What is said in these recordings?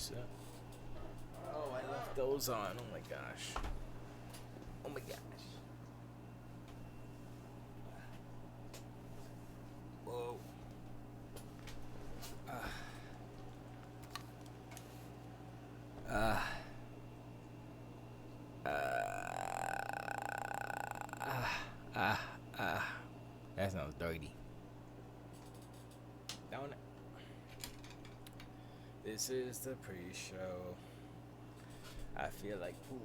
this up. Oh, I left those on. Oh my gosh. Oh my gosh. Whoa. Uh, uh, uh, uh, that sounds dirty. Don't it? This is the pre-show. I feel like poop.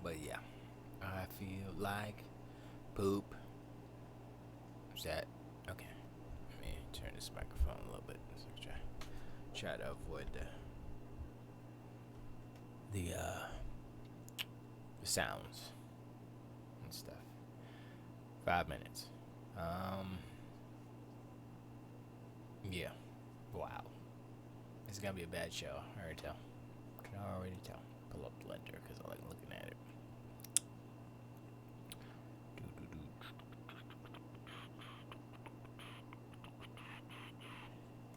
But yeah, I feel like poop. Is that okay? Let me turn this microphone a little bit. So try to avoid the sounds and stuff. 5 minutes. Yeah. Wow. It's gonna be a bad show. I already tell. Can already tell. Pull up Blender because I like looking at it.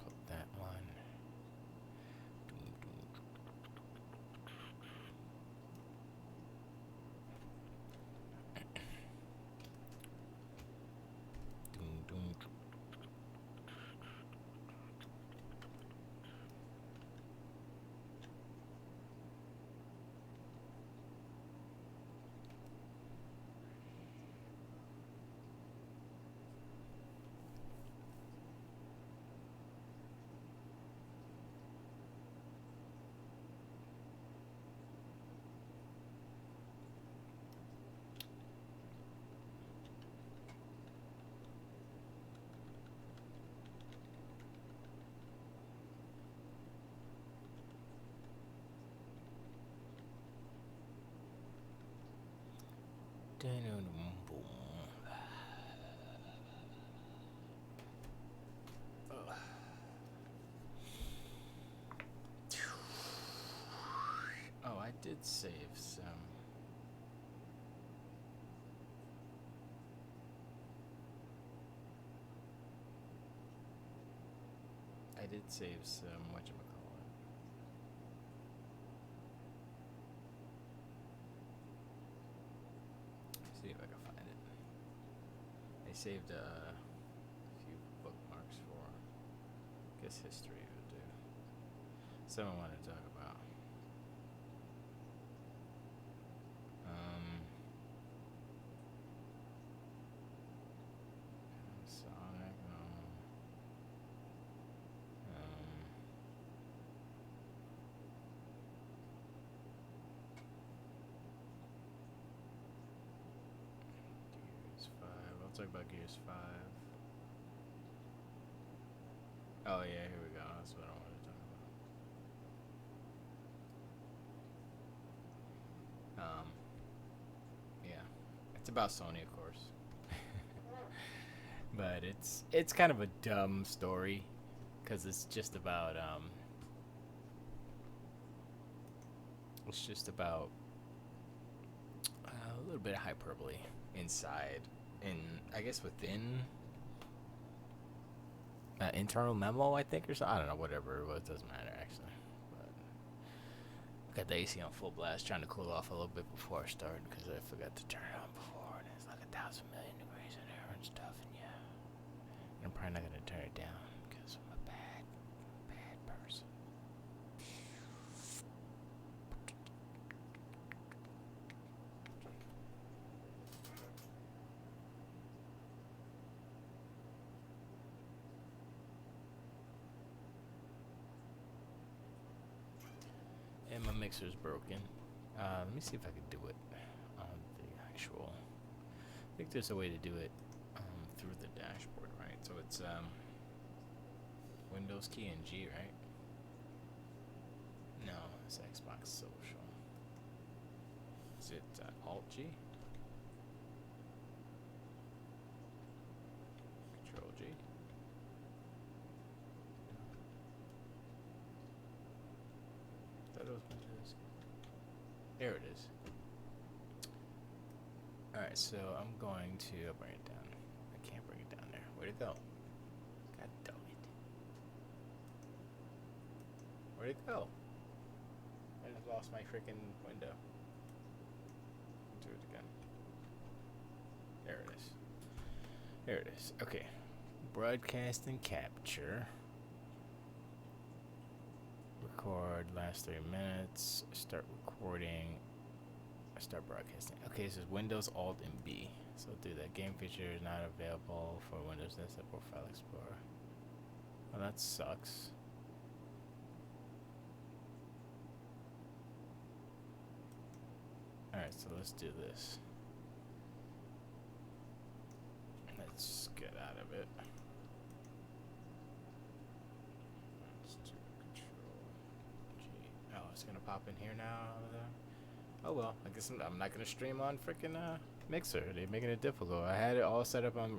Put that one. Oh, I did save some. I did save some. Whatchamacallit. See if I can find it. I saved a few bookmarks for, I guess, history would do. Someone wanted to talk about. Sonic. Gears 5. I'll talk about Gears 5. Oh yeah, here we go. That's what I wanted to talk about. Yeah, it's about Sony, of course, but it's kind of a dumb story because it's just about a little bit of hyperbole inside, and I guess within internal memo, I think, or something. I don't know, whatever it was, doesn't matter actually. But I got the AC on full blast, trying to cool off a little bit before I start because I forgot to turn it on before, and it's like 1,000,000,000 degrees in there and stuff, and yeah, and I'm probably not gonna turn it down because I'm a bad person. And my mixer's broken. Let me see if I can do it on the actual. I think there's a way to do it through the dashboard, right? So it's Windows key and G, right? No, it's Xbox Social. Is it Alt G? Control G? There it is. Alright, so I'm going to bring it down. I can't bring it down there. Where'd it go? God damn it. Where'd it go? I just lost my freaking window. Do it again. There it is. There it is. Okay. Broadcast and capture. Record last 3 minutes. Start recording. Start broadcasting. Okay, so Windows Alt and B. So do that. Game feature is not available for Windows Desktop or File Explorer. Well, that sucks. Alright, so let's do this. Let's get out of it. Let's do Control G. Oh, it's gonna pop in here now. Oh well, I guess I'm not gonna stream on freaking Mixer. They're making it difficult. I had it all set up on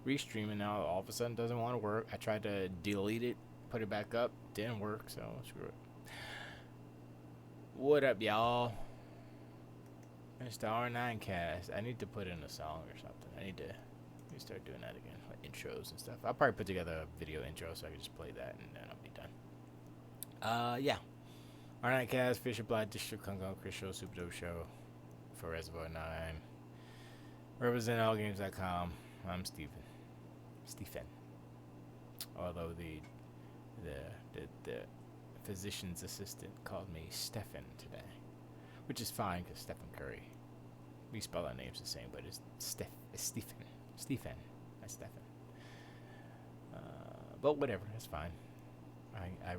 Restream, and now all of a sudden it doesn't want to work. I tried to delete it, put it back up, didn't work. So screw it. What up, y'all? It's the R9cast. I need to put in a song or something. I need to start doing that again, like intros and stuff. I'll probably put together a video intro so I can just play that and then I'll be done. Yeah. R9cast, Fisher Blight, District Kung Kung, Chris Show, Super Dope Show, for Reservoir 9. Represent allgames.com. I'm Stephen. Although the physician's assistant called me Stephen today, which is fine because Stephen Curry. We spell our names the same, but it's Stephen. That's Stephen. But whatever, that's fine. I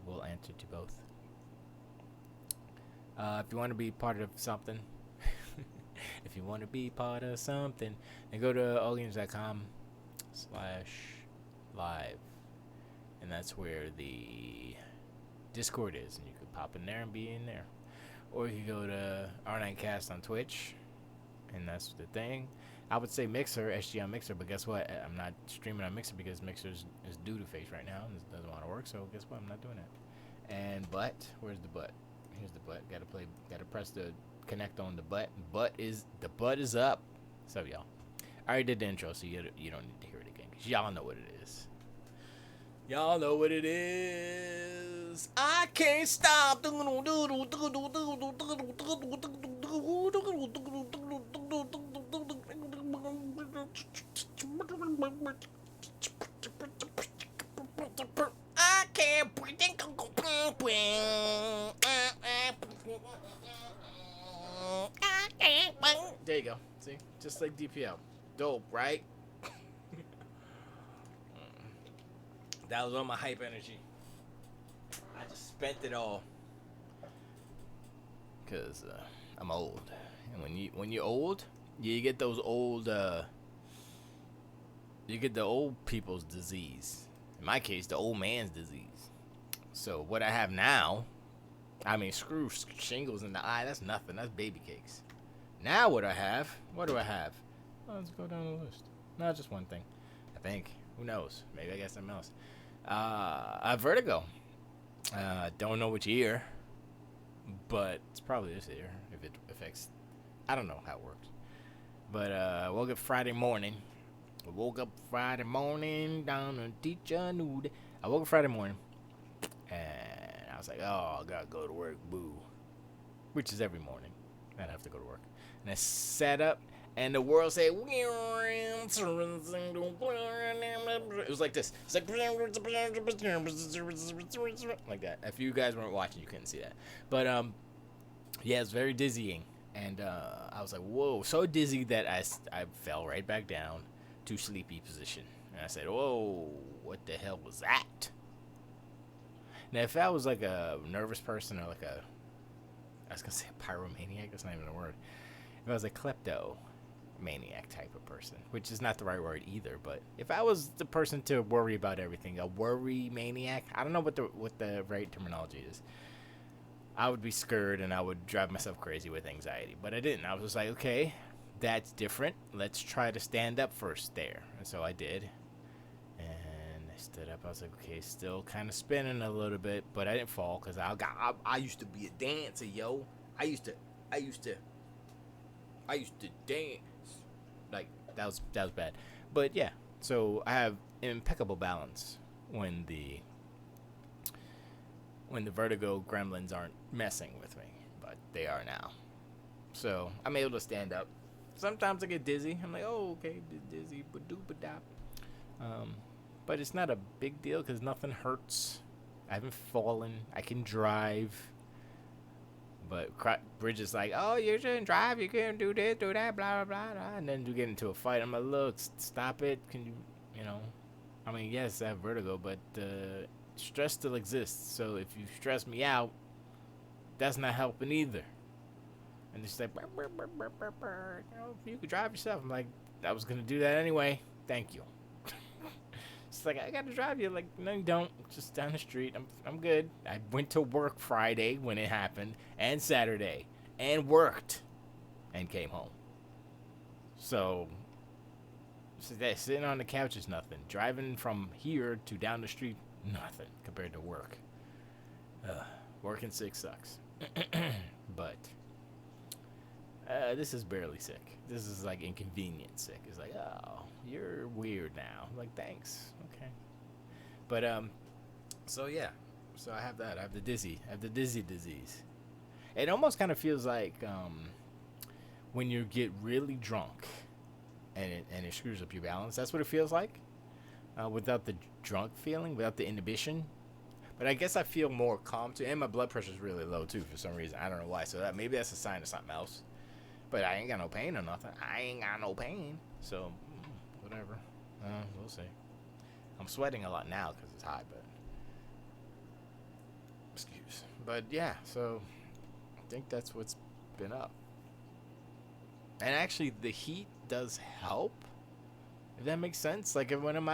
will answer to both. If you want to be part of something, then go to allgames.com/live, and that's where the Discord is, and you can pop in there and be in there. Or you can go to R9cast on Twitch, and that's the thing. I would say Mixer, SG on Mixer, but guess what? I'm not streaming on Mixer because Mixer is due to face right now and it doesn't want to work, so guess what? I'm not doing that. And but, where's the butt? Here's the butt. Gotta press the connect on the butt. The butt is up. What's up, y'all? I already did the intro, so you don't need to hear it again, because y'all know what it is. Y'all know what it is. I can't stop. I can't breathe. There you go. See? Just like DPL. Dope, right? That was all my hype energy. I just spent it all. Because I'm old. And when you're old, you get those old, you get the old people's disease. In my case, the old man's disease. So what I have now, I mean, screw shingles in the eye. That's nothing. That's baby cakes. Now what do I have? Oh, let's go down the list. No, just one thing. I think. Who knows? Maybe I got something else. Vertigo. Don't know which year, but it's probably this year if it affects. I don't know how it works. But I woke up Friday morning. Down on teacher nude. I woke up Friday morning, and I was like, oh, I gotta go to work, boo. Which is every morning. I'd have to go to work. And I sat up, and the world said, it was like this. It's like that. If you guys weren't watching, you couldn't see that. But, yeah, it's very dizzying. And I was like, whoa, so dizzy that I fell right back down to sleepy position. And I said, whoa, what the hell was that? Now, if I was like a nervous person or like I was going to say a pyromaniac, that's not even a word. If I was a kleptomaniac type of person, which is not the right word either, but if I was the person to worry about everything, a worry maniac, I don't know what the right terminology is. I would be scared and I would drive myself crazy with anxiety, but I didn't. I was just like, okay, that's different. Let's try to stand up first there. And so I did. And I stood up. I was like, okay, still kind of spinning a little bit, but I didn't fall because I used to be a dancer, yo. I used to I used to I used to dance. Like that was bad. But yeah, so I have impeccable balance when the vertigo gremlins aren't messing with me, but they are now. So I'm able to stand up. Sometimes I get dizzy. I'm like, oh, okay, dizzy, ba doop ba dop. Um, but it's not a big deal because nothing hurts. I haven't fallen. I can drive. But Bridge is like, oh, you shouldn't drive. You can't do this, do that, blah, blah, blah, blah. And then you get into a fight. I'm like, look, stop it. Can you know? I mean, yes, I have vertigo, but stress still exists. So if you stress me out, that's not helping either. And she's like, burr, burr, burr, burr, burr. You know, you could drive yourself. I'm like, I was going to do that anyway. Thank you. She's like, I got to drive you. Like, no, you don't. Just down the street. I'm good. I went to work Friday when it happened and Saturday and worked and came home. So that sitting on the couch is nothing. Driving from here to down the street, nothing compared to work. Working sick sucks. But this is barely sick. This is like inconvenient sick. It's like, oh, you're weird now. I'm like, thanks. Okay. But so yeah. So I have that. I have the dizzy disease. It almost kind of feels like when you get really drunk and it screws up your balance. That's what it feels like. Without the drunk feeling, without the inhibition. But I guess I feel more calm too, and my blood pressure is really low too for some reason. I don't know why. So maybe that's a sign of something else. But I ain't got no pain or nothing. I ain't got no pain. So whatever. We'll see. I'm sweating a lot now because it's hot, but excuse. But yeah, so I think that's what's been up. And actually, the heat does help. If that makes sense. Like when I'm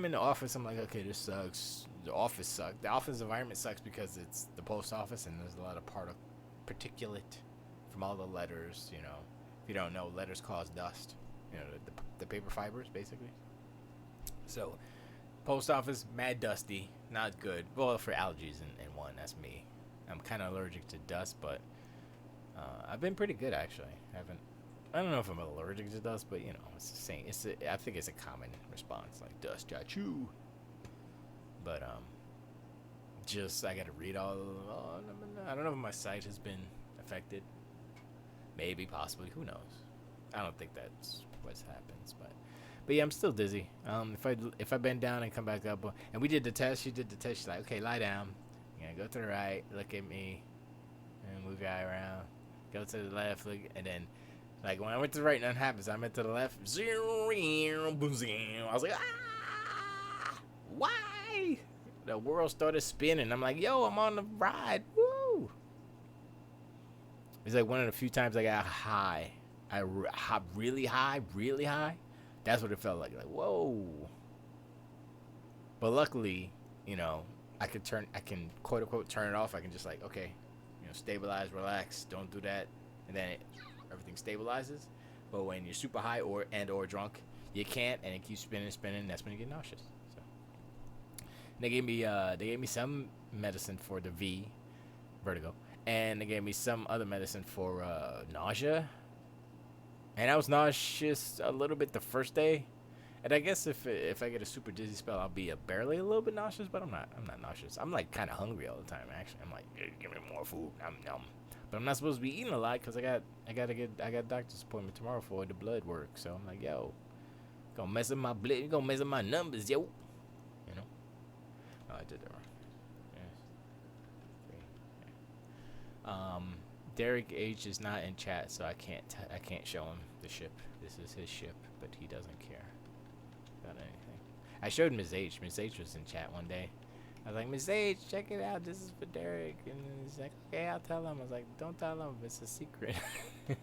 in the office, I'm like, okay, this sucks. The office sucks. The office environment sucks because it's the post office and there's a lot of particulate from all the letters. You know, if you don't know, letters cause dust. You know, the paper fibers basically. So, post office, mad dusty, not good. Well, for allergies and one, that's me. I'm kind of allergic to dust, but I've been pretty good actually. I don't know if I'm allergic to dust, but you know, it's the same. I think it's a common response, like dust got you. But just I got to read all. I don't know if my sight has been affected. Maybe, possibly, who knows? I don't think that's what happens, but yeah, I'm still dizzy. If I bend down and come back up, and we did the test. She did the test. She's like, okay, lie down. You're gonna go to the right, look at me, and move your eye around. Go to the left, look, and then. Like, when I went to the right, nothing happens. I went to the left. I was like, ah! Why? The world started spinning. I'm like, yo, I'm on the ride. Woo! It's like one of the few times I got high. I hopped really high. That's what it felt like. Like, whoa. But luckily, you know, I can quote unquote turn it off. I can just like, okay, you know, stabilize, relax, don't do that. And then everything stabilizes. But when you're super high or drunk, you can't, and it keeps spinning. That's when you get nauseous. So they gave me some medicine for the vertigo, and they gave me some other medicine for nausea. And I was nauseous a little bit the first day, and I guess if I get a super dizzy spell, I'll be barely a little bit nauseous. But I'm not nauseous. I'm like kind of hungry all the time. Actually, I'm like, give me more food. Nom. But I'm not supposed to be eating a lot because I got a doctor's appointment tomorrow for the blood work. So I'm like, yo, gonna mess up my blood, gonna mess up my numbers, yo. You know? Oh, I did that wrong. Derek H is not in chat, so I can't show him the ship. This is his ship, but he doesn't care about anything. I showed Ms. H. Ms. H was in chat one day. I was like, Ms. H, check it out. This is for Derek. And he's like, okay, I'll tell him. I was like, don't tell him. It's a secret. So,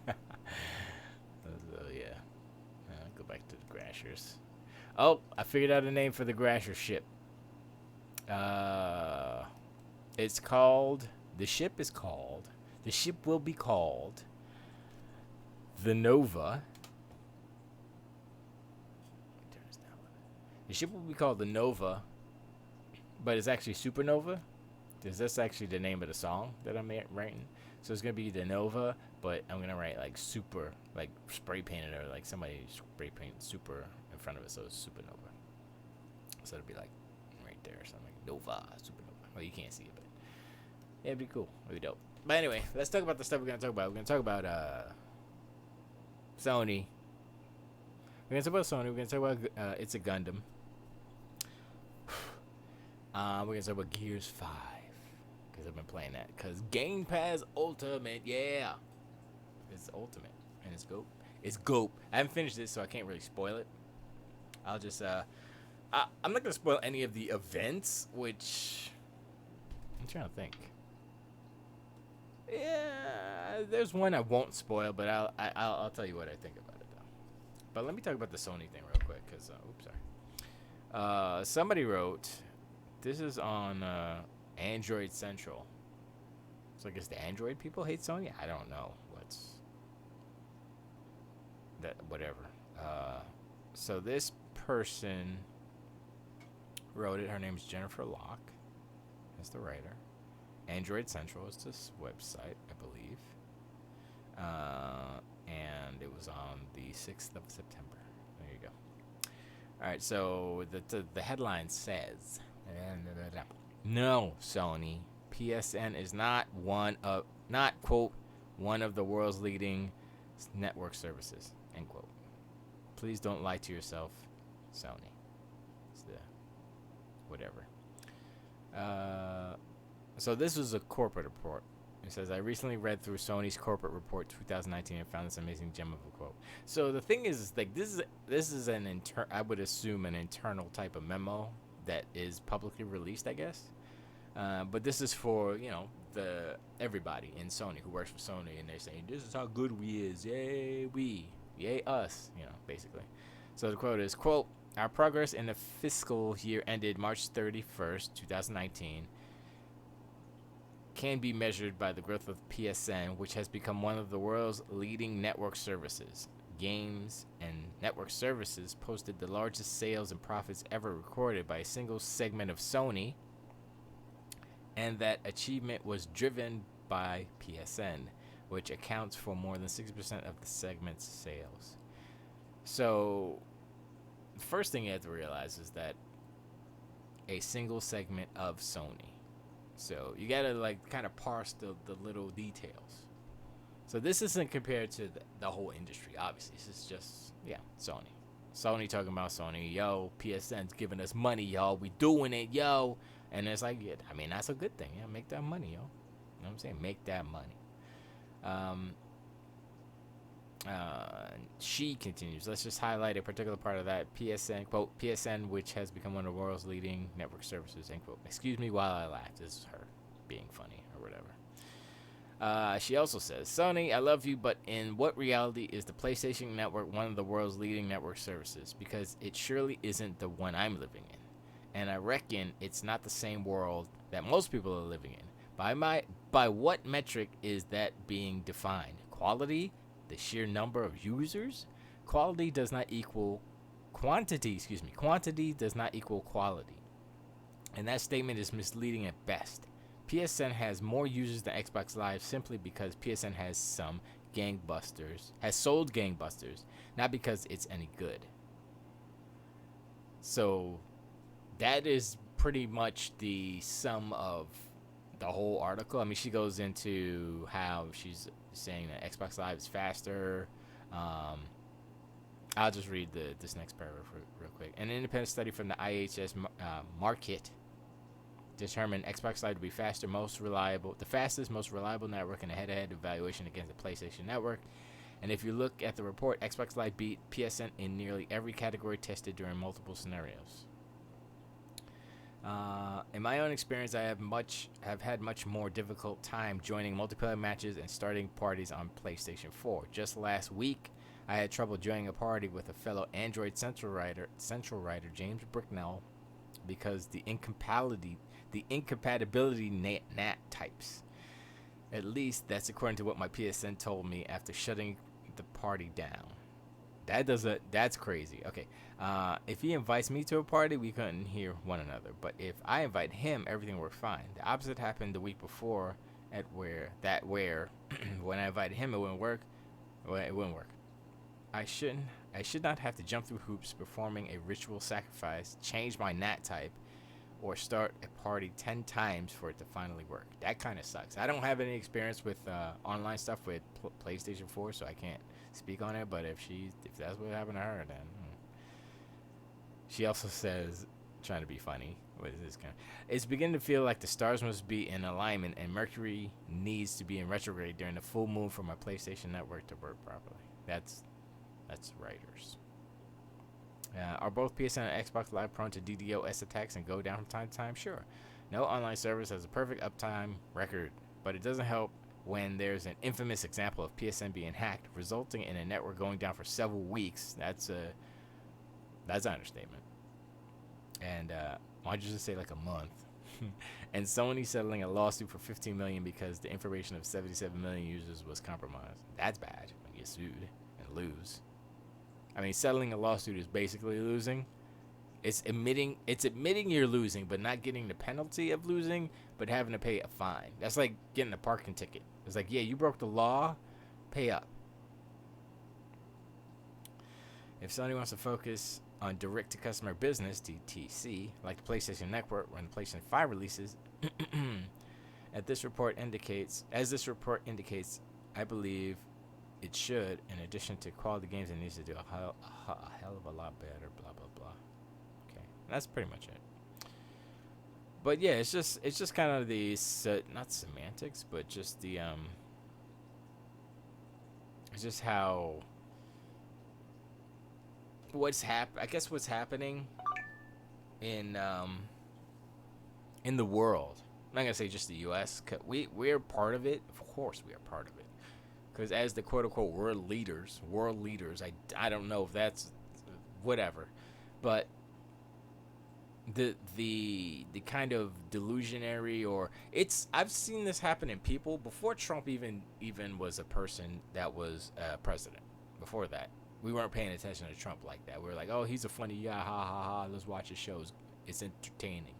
yeah. Go back to the Grashers. Oh, I figured out a name for the Grasher ship. It's called... The ship will be called... The Nova. The ship will be called the Nova... but it's actually Supernova. Because that's actually the name of the song that I'm writing. So it's gonna be the Nova, but I'm gonna write like super, like spray painted, or like somebody spray paint super in front of it, so it's Supernova. So it'll be like right there or something, Nova, Supernova. Well, you can't see it, but yeah, it'd be cool, it'd be dope. But anyway, let's talk about the stuff we're gonna talk about. We're gonna talk about Sony. We're gonna talk about Sony. We're gonna talk about It's a Gundam. We're gonna talk about Gears 5. Because I've been playing that. Because Game Pass Ultimate, yeah. It's Ultimate. And it's GOAT. It's GOAT. I haven't finished it, so I can't really spoil it. I'll just, I'm not going to spoil any of the events, which, I'm trying to think. Yeah, there's one I won't spoil, but I'll tell you what I think about it, though. But let me talk about the Sony thing real quick, because, oops, sorry. Somebody wrote, this is on, Android Central. So I guess the Android people hate Sony? I don't know. Whatever. So this person wrote it. Her name's Jennifer Locke. That's the writer. Android Central is this website, I believe. And it was on the 6th of September. There you go. Alright, so the headline says... No, Sony. PSN is not quote, one of the world's leading network services, end quote. Please don't lie to yourself, Sony. It's the whatever. So this was a corporate report. It says, I recently read through Sony's corporate report 2019 and found this amazing gem of a quote. So the thing is like, this is I would assume an internal type of memo that is publicly released, I guess. But this is for, everybody in Sony who works for Sony, and they're saying, this is how good we is. Yay, we. Yay, us, basically. So the quote is, quote, our progress in the fiscal year ended March 31st, 2019, can be measured by the growth of PSN, which has become one of the world's leading network services. Games and network services posted the largest sales and profits ever recorded by a single segment of Sony, and that achievement was driven by PSN, which accounts for more than 60% of the segment's sales. So, the first thing you have to realize is that a single segment of Sony. So, you gotta kind of parse the little details. So this isn't compared to the whole industry, obviously. This is just, Sony. Sony talking about Sony. Yo, PSN's giving us money, y'all. We doing it, yo. And it's like, that's a good thing. Yeah, make that money, yo. You know what I'm saying? Make that money. She continues. Let's just highlight a particular part of that. PSN, quote, PSN, which has become one of the world's leading network services, end quote. Excuse me while I laugh. This is her being funny or whatever. She also says, Sony, I love you, but in what reality is the PlayStation Network one of the world's leading network services? Because it surely isn't the one I'm living in. And I reckon it's not the same world that most people are living in. By what metric is that being defined? Quality? The sheer number of users? Quantity does not equal quality. And that statement is misleading at best. PSN has more users than Xbox Live simply because PSN has sold gangbusters, not because it's any good. So that is pretty much the sum of the whole article. I mean, she goes into how she's saying that Xbox Live is faster. I'll just read this next paragraph real quick. An independent study from the IHS Markit determined Xbox Live to be the fastest, most reliable network in a head-to-head evaluation against the PlayStation Network. And if you look at the report, Xbox Live beat PSN in nearly every category tested during multiple scenarios. In my own experience, I have had much more difficult time joining multiplayer matches and starting parties on PlayStation 4. Just last week, I had trouble joining a party with a fellow Android Central writer James Bricknell, because the incompatibility NAT types. At least that's according to what my PSN told me after shutting the party down. That's crazy. Okay. If he invites me to a party, we couldn't hear one another. But if I invite him, everything works fine. The opposite happened the week before at where when I invited him, it wouldn't work. Well, it wouldn't work. I shouldn't. I should not have to jump through hoops performing a ritual sacrifice, change my nat type, or start a party 10 times for it to finally work. That kind of sucks. I don't have any experience with online stuff with PlayStation 4, so I can't speak on it. But if that's what happened to her, then she also says, trying to be funny, what is this kind? It's beginning to feel like the stars must be in alignment, and Mercury needs to be in retrograde during the full moon for my PlayStation network to work properly. That's writers. Are both PSN and Xbox Live prone to DDoS attacks and go down from time to time? Sure. No online service has a perfect uptime record, but it doesn't help when there's an infamous example of PSN being hacked, resulting in a network going down for several weeks. That's an understatement. And why'd you just say like a month? And Sony settling a lawsuit for $15 million because the information of 77 million users was compromised. That's bad when you get sued and lose. I mean, settling a lawsuit is basically losing. It's admitting you're losing, but not getting the penalty of losing, but having to pay a fine. That's like getting a parking ticket. It's like, yeah, you broke the law, pay up. If Sony wants to focus on direct-to-customer business, DTC, like the PlayStation Network when the PlayStation 5 releases, as this report indicates, I believe it should, in addition to quality games, it needs to do a hell of a lot better, blah, blah, blah. Okay, that's pretty much it. But yeah, it's just kind of the, not semantics, but just the, it's just how, what's happening in the world. I'm not going to say just the U.S., 'cause we're part of it. Of course we are part of it. Because as the quote-unquote world leaders, I don't know if that's whatever, but the kind of delusionary, or I've seen this happen in people before Trump even was a person that was president. Before that, we weren't paying attention to Trump like that. We were like, oh, he's a funny guy, ha ha ha, let's watch his shows. It's entertaining.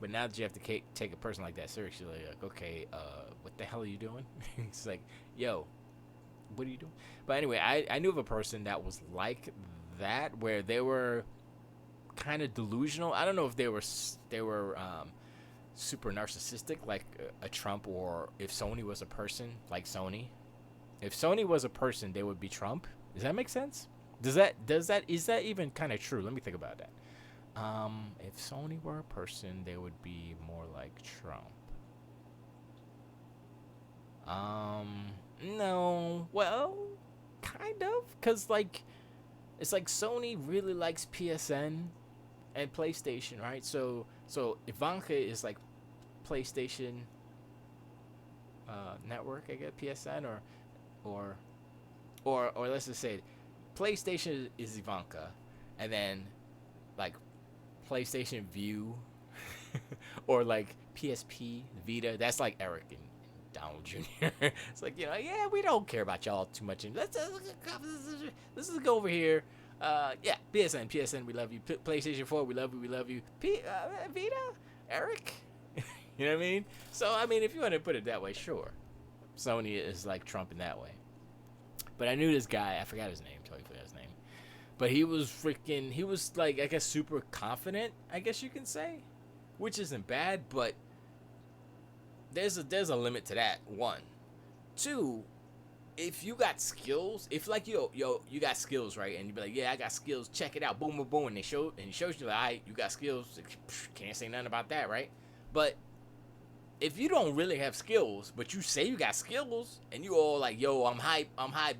But now that you have to take a person like that seriously, like, okay, what the hell are you doing? It's like, yo, what are you doing? But anyway, I knew of a person that was like that, where they were kind of delusional. I don't know if they were super narcissistic like a Trump, or if Sony was a person like Sony. If Sony was a person, they would be Trump. Does that make sense? Is that even kind of true? Let me think about that. If Sony were a person, they would be more like Trump. No. Well, kind of. Because, like, it's like Sony really likes PSN and PlayStation, right? So Ivanka is like PlayStation network, I guess, PSN, or let's just say PlayStation is Ivanka, and then, like, PlayStation View or like PSP Vita, that's like Eric and Donald Jr. It's like, yeah, we don't care about y'all too much. Let's just go over here. Yeah, PSN, we love you. PlayStation 4, we love you. Vita, Eric. You know what I mean? So, I mean, if you want to put it that way, sure. Sony is like Trump in that way. But I knew this guy, I forgot his name, totally forgot his name. But he was like, I guess, super confident, I guess you can say. Which isn't bad, but there's a limit to that, one. Two, if you got skills, if like, you got skills, right? And you be like, yeah, I got skills, check it out, boom, boom, boom. And he shows you, like, all right, you got skills, can't say nothing about that, right? But if you don't really have skills, but you say you got skills, and you all like, yo, I'm hype,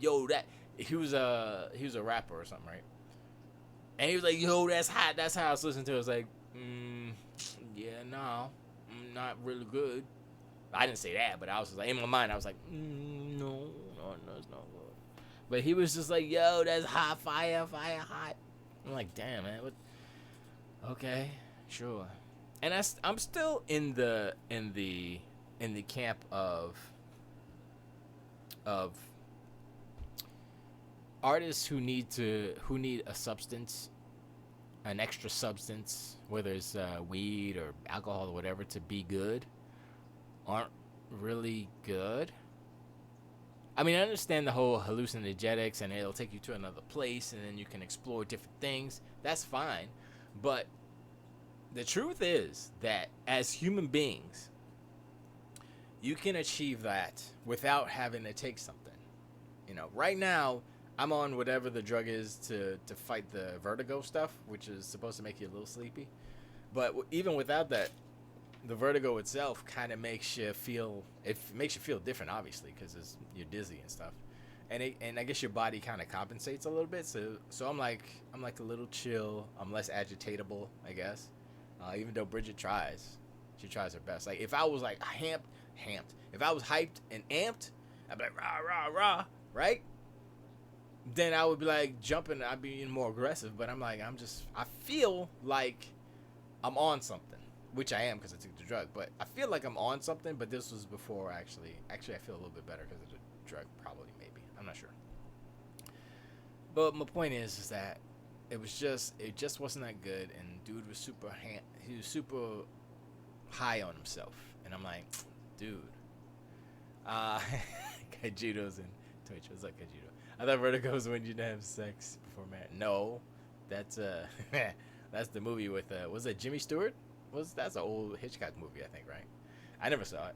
yo, that. He was a rapper or something, right? And he was like, yo, that's hot. That's how I was listening to it. I was like, yeah, no, not really good. I didn't say that, but I was just like, in my mind, I was like, no, it's not good. But he was just like, yo, that's hot, fire, hot. I'm like, damn, man, what? Okay, sure. And I'm still in the camp of artists who need a substance, an extra substance, whether it's weed or alcohol or whatever, to be good, aren't really good. I mean, I understand the whole hallucinogenics and it'll take you to another place and then you can explore different things. That's fine. But the truth is that as human beings, you can achieve that without having to take something. You know, right now, I'm on whatever the drug is to fight the vertigo stuff, which is supposed to make you a little sleepy. But even without that, the vertigo itself kind of makes you feel, it makes you feel different, obviously, because you're dizzy and stuff, and I guess your body kind of compensates a little bit. So I'm like a little chill. I'm less agitatable, I guess. Even though Bridget tries, she tries her best. Like if I was like hamped, if I was hyped and amped, I'd be like rah rah rah, right? Then I would be like jumping. I'd be even more aggressive. But I'm like I feel like I'm on something. Which I am because I took the drug, but I feel like I'm on something. But this was before actually. Actually, I feel a little bit better because of the drug, probably, maybe. I'm not sure. But my point is that it just wasn't that good, and dude was he was super high on himself, and I'm like, dude, Kajudo's in Twitch. What's up, Kajudo? I thought vertigo was when you didn't have sex before marriage. No, that's that's the movie with was that Jimmy Stewart? That's an old Hitchcock movie, I think, right? I never saw it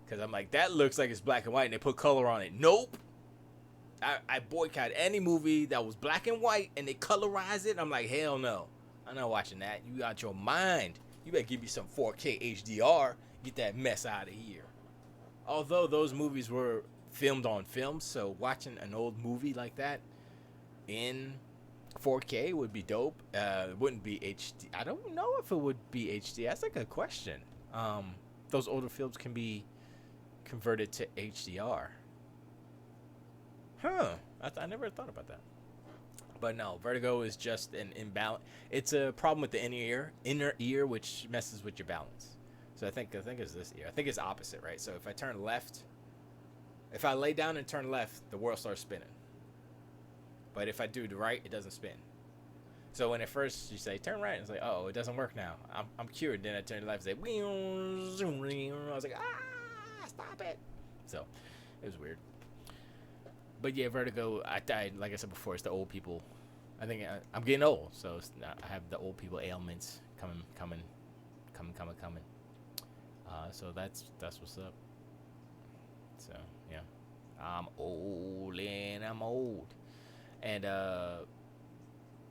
because I'm like, that looks like it's black and white and they put color on it. Nope. I boycott any movie that was black and white and they colorize it. I'm like, hell no. I'm not watching that. You got your mind. You better give me some 4K HDR. Get that mess out of here. Although those movies were filmed on film, so watching an old movie like that in 4K would be dope. It wouldn't be HD. I don't know if it would be HD. That's like a question. Those older films can be converted to HDR. Huh. I never thought about that. But no, vertigo is just an imbalance. It's a problem with the inner ear, which messes with your balance. So I think it's this ear. I think it's opposite, right? So if I turn left, if I lay down and turn left, the world starts spinning. But if I do the right, it doesn't spin. So when at first you say turn right, it's like, oh, it doesn't work now. I'm cured. Then I turn left, and say, I was like, stop it. So it was weird. But yeah, vertigo. Like I said before, it's the old people. I think I'm getting old, so I have the old people ailments coming. So that's what's up. So yeah, I'm old and I'm old. And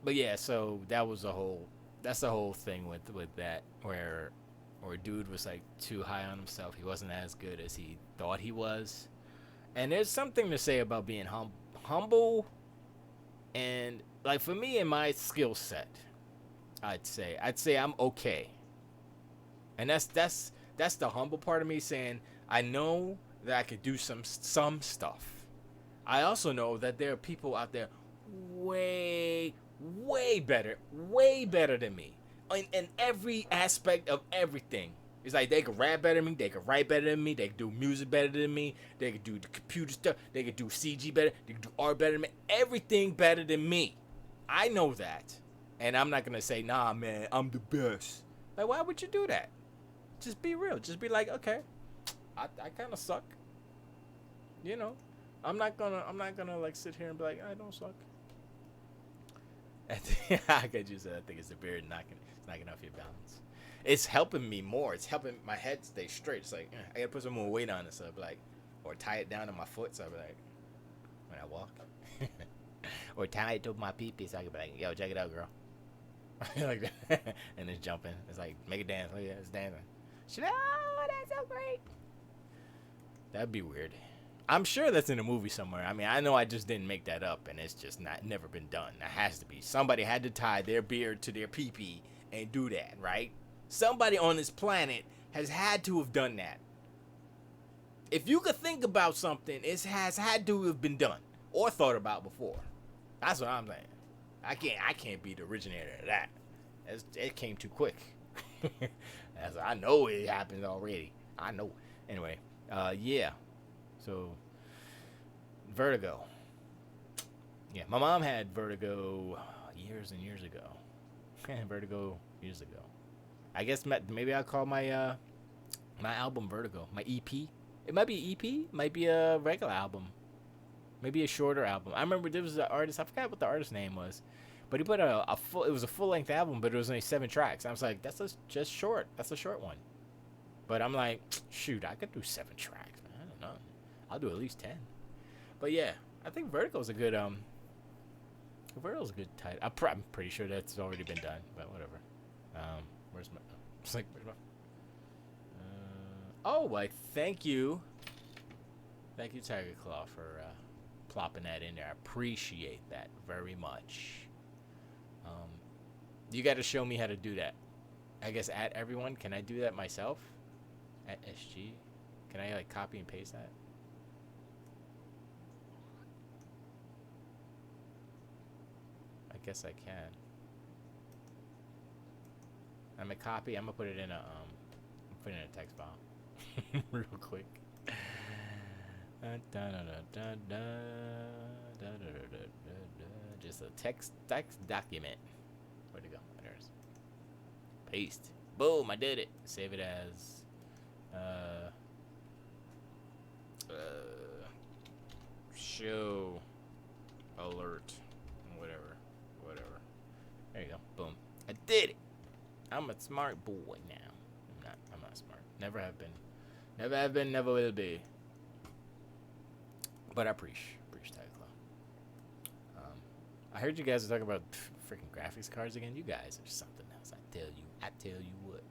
but yeah, so that's the whole thing with that where dude was like too high on himself. He wasn't as good as he thought he was. And there's something to say about being humble, and like for me in my skill set, I'd say I'm okay. And that's the humble part of me saying I know that I could do some stuff. I also know that there are people out there way better than me in every aspect of everything. It's like they could rap better than me, they could write better than me, they could do music better than me, they could do the computer stuff, they could do CG better, they could do art better than me, everything better than me. I know that. And I'm not gonna say, nah man, I'm the best. Like, why would you do that? Just be real. Just be like, okay, I kinda suck. You know. I'm not gonna like sit here and be like, I don't suck. I could just I think it's the beard knocking off your balance. It's helping me more. It's helping my head stay straight. It's like I gotta put some more weight on it, so I'll be like, or tie it down to my foot, so I'll be like, when I walk, or tie it to my pee-pee, so I can be like, yo, check it out, girl, like that, and it's jumping. It's like make it dance. Oh yeah, it's dancing. Oh, that's so great. That'd be weird. I'm sure that's in a movie somewhere. I mean, I know I just didn't make that up, and it's just never been done. That has to be. Somebody had to tie their beard to their pee-pee and do that, right? Somebody on this planet has had to have done that. If you could think about something, it has had to have been done or thought about before. That's what I'm saying. I can't be the originator of that. It came too quick. I know it happened already. I know. Anyway, yeah. So, vertigo. Yeah, my mom had Vertigo years and years ago. Vertigo years ago. I guess maybe I'll call my album Vertigo. My EP. It might be EP. Might be a regular album. Maybe a shorter album. I remember there was an artist. I forgot what the artist name was, but he put a full. It was a full length album, but it was only 7 tracks. I was like, just short. That's a short one. But I'm like, shoot, I could do 7 tracks. Man. I don't know. I'll do at least 10. But yeah, I think Vertigo's a good Vertigo's a good title. I'm pretty sure that's already been done, but whatever. Where's my? It's like, where's my? Oh, I thank you. Thank you, Tiger Claw, for plopping that in there. I appreciate that very much. You got to show me how to do that. I guess at everyone, can I do that myself? At SG, can I like copy and paste that? I guess I can. I'm gonna copy. I'm gonna put it in put it in a text file, real quick. Just a text document. Where'd it go? There it is. Paste. Boom! I did it. Save it as show alert, whatever. There you go. Boom. I did it. I'm a smart boy now. I'm not smart. Never have been. Never have been. Never will be. But I preach Tiger Claw. I heard you guys are talking about freaking graphics cards again. You guys are something else. I tell you what.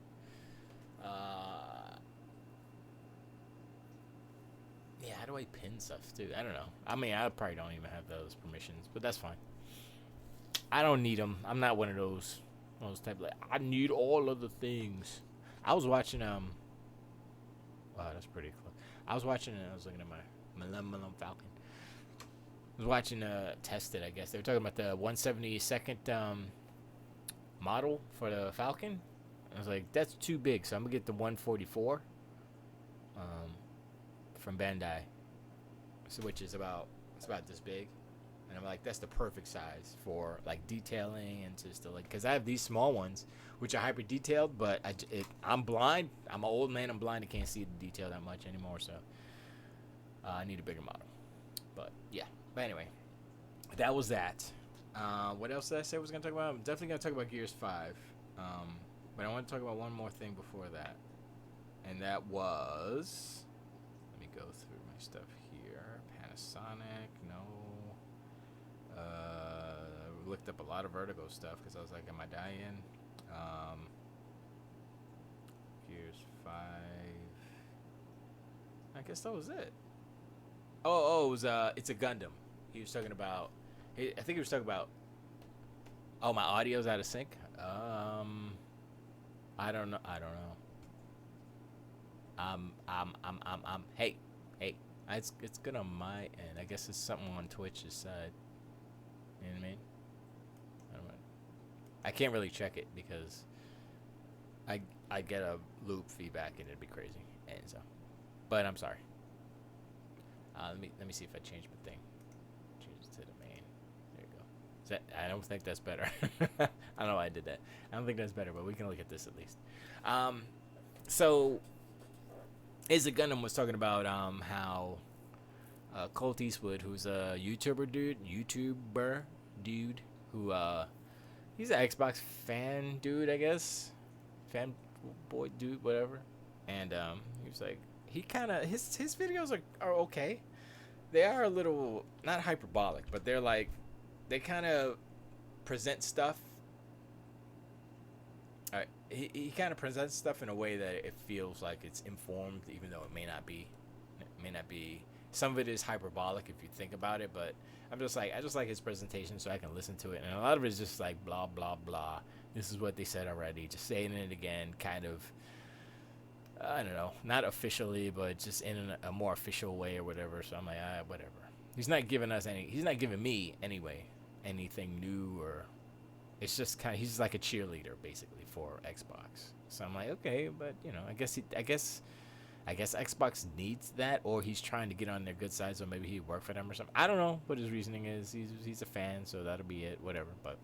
Yeah, how do I pin stuff too? I don't know. I mean, I probably don't even have those permissions, but that's fine. I don't need them. I'm not one of those type like I need all of the things. I was watching wow, that's pretty close. I was watching and I was looking at my Millennium Falcon. I was watching tested, I guess. They were talking about the 172nd model for the Falcon. I was like, that's too big, so I'm gonna get the 144 from Bandai. So which is about this big. And I'm like, that's the perfect size for like detailing and just to, like, because I have these small ones which are hyper detailed, but I'm blind. I'm an old man. I'm blind. I can't see the detail that much anymore, so I need a bigger model. But yeah. But anyway, that was that. What else did I say I was gonna talk about? I'm definitely gonna talk about Gears 5. But I want to talk about one more thing before that, and that was. Let me go through my stuff here. Panasonic, no. Looked up a lot of Vertigo stuff because I was like, am I dying? Gears 5. I guess that was it. Oh, it was it's a Gundam. He was talking about. I think he was talking about. Oh, my audio's out of sync. I don't know. Hey. It's good on my end. I guess it's something on Twitch's side. You know what I mean? I can't really check it because I get a loop feedback and it'd be crazy. And so, but I'm sorry. Let me see if I change my thing. Change it to the main. There you go. I don't think that's better. I don't know why I did that. I don't think that's better, but we can look at this at least. So, Is a Gundam was talking about how Colt Eastwood, who's a YouTuber dude, who he's an Xbox fan dude, I guess, fan boy dude, whatever. And he was like, he kind of his videos are okay. They are a little not hyperbolic, but they're like they kind of present stuff. All right, he kind of presents stuff in a way that it feels like it's informed, even though it may not be. It may not be. Some of it is hyperbolic if you think about it, but I just like his presentation so I can listen to it. And a lot of it is just like blah blah blah. This is what they said already. Just saying it again, kind of. I don't know, not officially, but just in a more official way or whatever. So I'm like, whatever. He's not giving me anyway anything new, or it's just kind of he's like a cheerleader basically for Xbox. So I'm like, okay, but I guess I guess Xbox needs that, or he's trying to get on their good side, so maybe he worked for them or something. I don't know what his reasoning is. He's a fan, so that'll be it. Whatever. But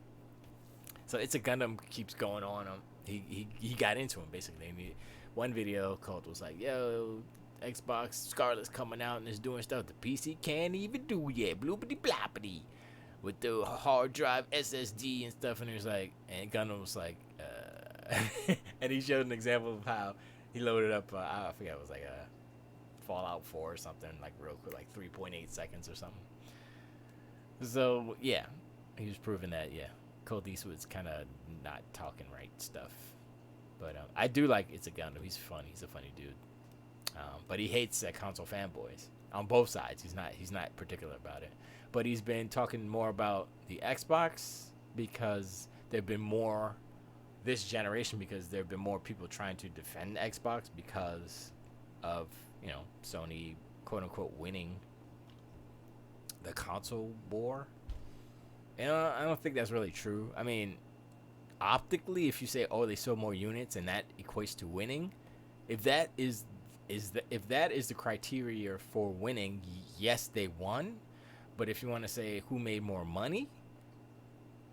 so It's a Gundam keeps going on. He got into him basically. One video called was like, "Yo, Xbox Scarlet's coming out and is doing stuff the PC can't even do yet. Bloopity bloppity." With the hard drive SSD and stuff, and he was like, and Gundam was like, and he showed an example of how he loaded up, I forget, it was like a Fallout 4 or something, like real quick, like 3.8 seconds or something. So yeah, he was proving that Cold Eastwood's kind of not talking right stuff. But I do like It's a Gundam. He's fun. He's a funny dude. But he hates console fanboys on both sides. He's not particular about it. But he's been talking more about the Xbox because there've been more this generation because there've been more people trying to defend Xbox because of Sony quote unquote winning the console war. And I don't think that's really true. I mean, optically, if you say, oh, they sold more units and that equates to winning, if that is the criteria for winning, yes, they won. But if you want to say who made more money,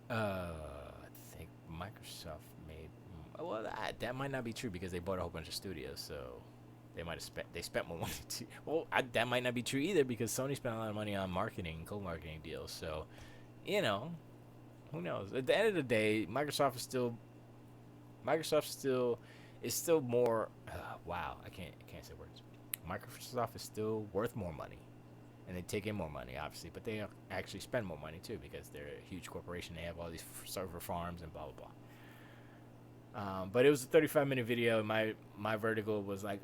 I think Microsoft made. Well, that might not be true because they bought a whole bunch of studios, so they might have spent more money too. Well, that might not be true either because Sony spent a lot of money on marketing, co-marketing deals. So, who knows? At the end of the day, Microsoft is still more. Wow, I can't say words. Microsoft is still worth more money. And they take in more money, obviously, but they actually spend more money too because they're a huge corporation. They have all these server farms and blah blah blah. But it was a 35-minute video. My vertical was like,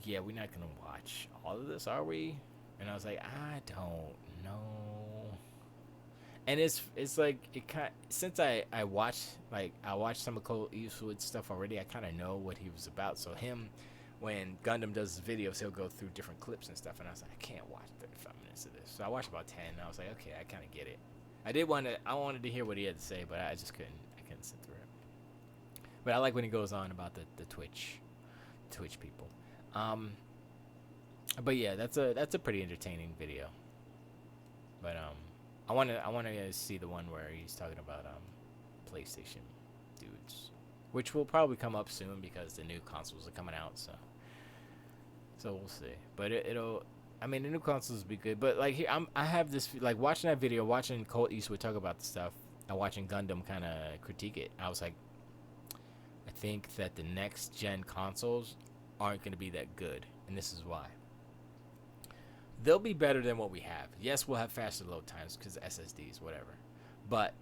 yeah, we're not gonna watch all of this, are we? And I was like, I don't know. And it's like since I watched some of Cole Eastwood's stuff already, I kind of know what he was about. So when Gundam does his videos, he'll go through different clips and stuff, and I was like, I can't watch 35 minutes of this. So I watched about 10, and I was like, okay, I kind of get it. I wanted to hear what he had to say, but I just couldn't sit through it. But I like when he goes on about the Twitch people. But yeah, that's a pretty entertaining video. But I want to see the one where he's talking about PlayStation dudes, which will probably come up soon because the new consoles are coming out. So we'll see. But the new consoles will be good. But like I have this like watching that video, watching Colt Eastwood talk about the stuff, and watching Gundam kind of critique it. I was like, I think that the next gen consoles aren't going to be that good, and this is why. They'll be better than what we have. Yes, we'll have faster load times because SSDs, whatever. But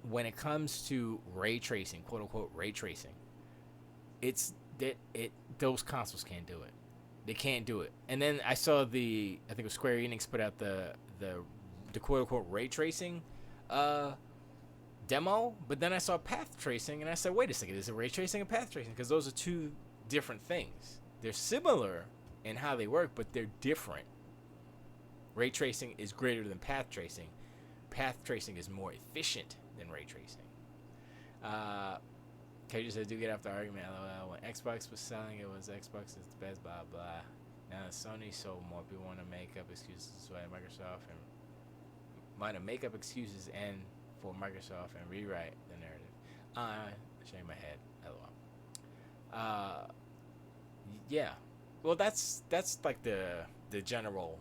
when it comes to ray tracing, quote unquote ray tracing, those consoles can't do it. They can't do it. And then I saw I think it was Square Enix put out the quote unquote ray tracing demo, but then I saw path tracing and I said, wait a second, is it ray tracing and path tracing? Because those are two different things. They're similar in how they work, but they're different. Ray tracing is greater than path tracing. Path tracing is more efficient than ray tracing. KJ says, do get off the argument, LOL. When Xbox was selling, it was Xbox is the best, blah, blah. Now Sony sold more. People want to make up excuses for Microsoft and want to make up excuses and for Microsoft and rewrite the narrative. Shake my head, LOL. Yeah. Well, that's like the general.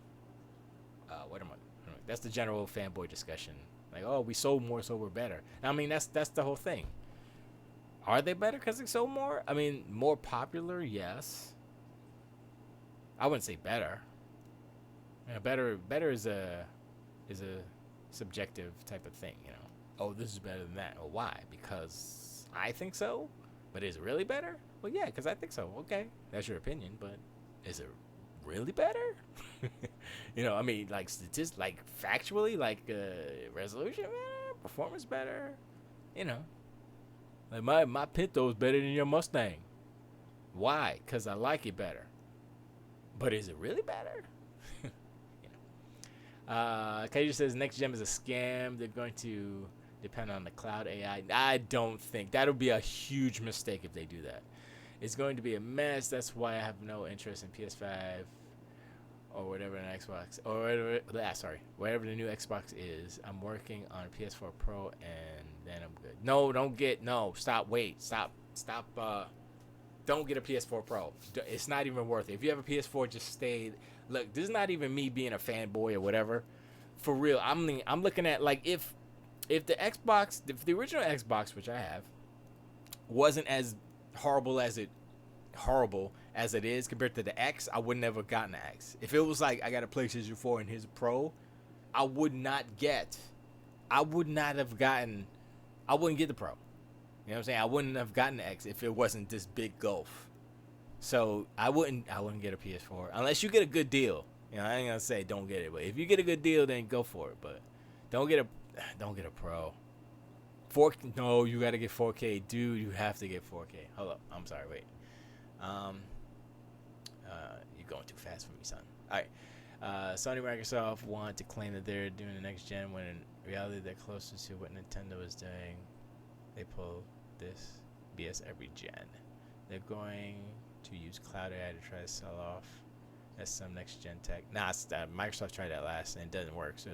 That's the general fanboy discussion. Like, oh, we sold more, so we're better. I mean, that's the whole thing. Are they better because they sold more? I mean, more popular, yes. I wouldn't say better. Better is a subjective type of thing, Oh, this is better than that. Well, why? Because I think so. But is it really better? Well, yeah, because I think so. Okay, that's your opinion, but is it really better? Like statistics, like factually, like resolution better, performance better, Like my Pinto is better than your Mustang. Why? Because I like it better. But is it really better? Kaiju says next gen is a scam. They're going to depend on the cloud AI. I don't think that'll be a huge mistake if they do that. It's going to be a mess. That's why I have no interest in PS5 or whatever an Xbox or whatever the new Xbox is. I'm working on a PS4 Pro and then I'm good. Stop. Don't get a PS4 Pro. It's not even worth it. If you have a PS4, just stay. Look, this is not even me being a fanboy or whatever. For real, I'm looking at like if the original Xbox, which I have, wasn't as horrible as it is compared to the X, I would never gotten the X. If it was like I got a PlayStation 4 and here's a Pro, I wouldn't have gotten. I wouldn't get the Pro. You know what I'm saying? I wouldn't have gotten the X if it wasn't this big gulf. So I wouldn't get a PS4 unless you get a good deal. You know, I ain't gonna say don't get it, but if you get a good deal, then go for it. But don't get a Pro. No, you gotta get 4K, dude. You have to get 4K. Hold up, I'm sorry. Wait. You're going too fast for me, son. All right. Sony, Microsoft want to claim that they're doing the next gen when in reality they're closer to what Nintendo is doing. They pull this BS every gen. They're going to use cloud AI to try to sell off. That's some next gen tech. Nah, Microsoft tried that last and it doesn't work. So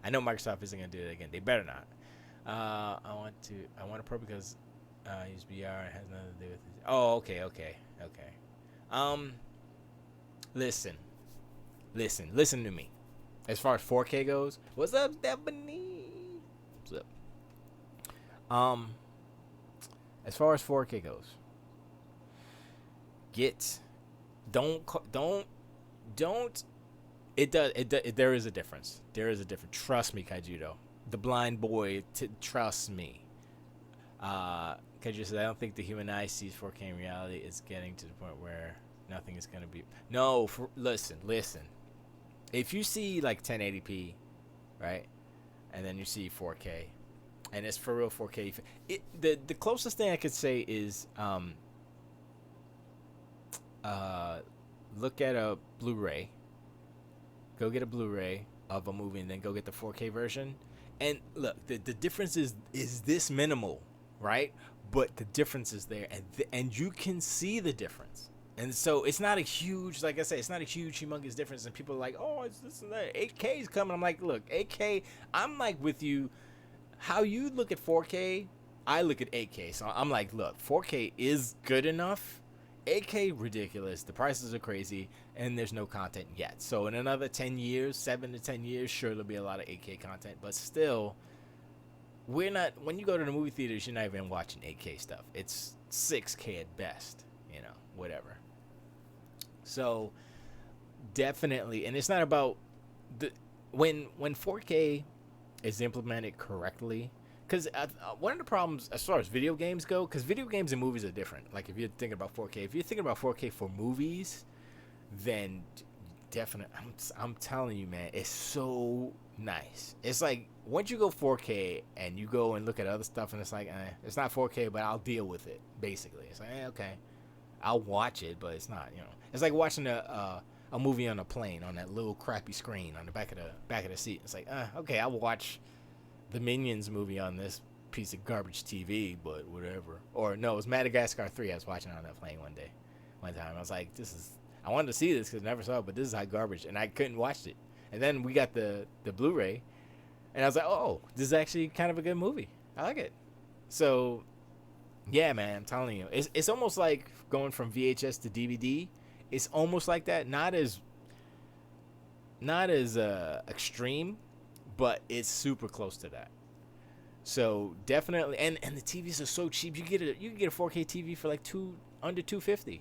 I know Microsoft isn't gonna do it again. They better not. I want a Pro because I use VR and has nothing to do with it. Oh, okay. Listen to me. As far as 4K goes, what's up, Stephanie? What's up? As far as 4K goes, there is a difference. Trust me, Kaijudo. The blind boy, trust me. Kaiju says, I don't think the human eye sees 4K in reality. It's getting to the point where nothing is going to be. No, listen. If you see like 1080p, right, and then you see 4K, and it's for real 4K, the closest thing I could say is look at a Blu-ray. Go get a Blu-ray of a movie and then go get the 4K version. And look, the difference is this minimal, right? But the difference is there, and you can see the difference. And so it's not a huge, like I said, it's not a huge, humongous difference. And people are like, oh, it's this and that. 8K is coming. I'm like, look, 8K, I'm like with you. How you look at 4K, I look at 8K. So I'm like, look, 4K is good enough. 8K, ridiculous. The prices are crazy, and there's no content yet. So in another 10 years, 7 to 10 years, sure, there'll be a lot of 8K content. But still, when you go to the movie theaters, you're not even watching 8K stuff. It's 6K at best, whatever. So definitely, and it's not about when 4K is implemented correctly. Because one of the problems as far as video games go, because video games and movies are different. Like if you're thinking about 4K, if you're thinking about 4K for movies, then definitely, I'm telling you, man, it's so nice. It's like once you go 4K and you go and look at other stuff, and it's like, it's not 4K, but I'll deal with it. Basically, it's like, okay, I'll watch it, but it's not, It's like watching a movie on a plane on that little crappy screen on the back of the seat. It's like, okay, I'll watch the Minions movie on this piece of garbage TV, but whatever. Or no, it was Madagascar 3 I was watching on that plane one time. I was like, I wanted to see this because I never saw it, but this is hot garbage, and I couldn't watch it. And then we got the Blu-ray, and I was like, oh, this is actually kind of a good movie. I like it. So, yeah, man, I'm telling you. It's almost like going from VHS to DVD. It's almost like that. Not as extreme, but it's super close to that. So definitely, and the TVs are so cheap. You can get a 4K TV for like under $250.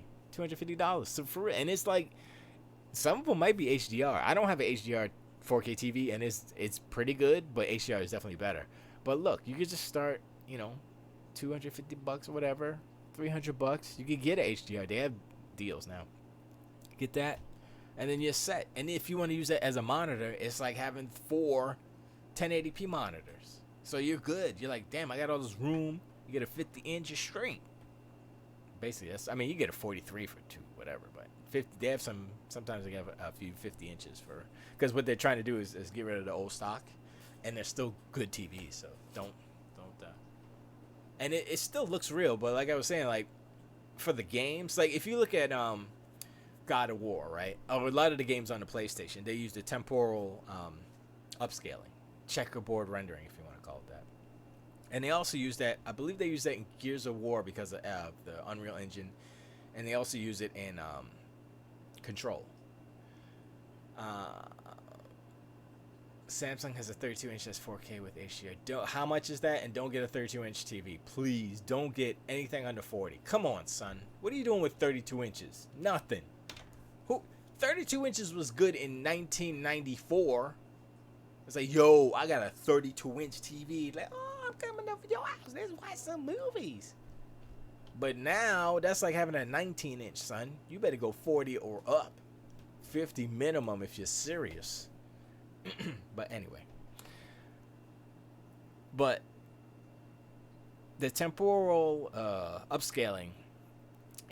So for real, and it's like some of them might be HDR. I don't have an HDR 4K TV, and it's pretty good, but HDR is definitely better. But look, you could just start, $250 or whatever, $300. You could get an HDR. They have deals now. Get that, and then you're set. And if you want to use that as a monitor, it's like having 4 1080p monitors. So you're good. You're like, damn, I got all this room. You get a 50-inch, you're straight. Basically, you get a 43 for whatever, but 50. They have sometimes they have a few 50 inches because what they're trying to do is get rid of the old stock, and they're still good TVs. So don't. And it still looks real, but like I was saying, like for the games, like if you look at God of War, right? Or a lot of the games on the PlayStation, they use the temporal upscaling, checkerboard rendering, if you want to call it that. And they also use that. I believe they use that in Gears of War because of the Unreal Engine, and they also use it in Control. Samsung has a 32-inch that's 4K with HDR. How much is that? And don't get a 32-inch TV. Please don't get anything under 40. Come on, son. What are you doing with 32 inches? Nothing. 32 inches was good in 1994. It's like, yo, I got a 32-inch TV. Like, oh, I'm coming up to your house. Let's watch some movies. But now, that's like having a 19-inch, son. You better go 40 or up. 50 minimum if you're serious. But anyway. But the temporal upscaling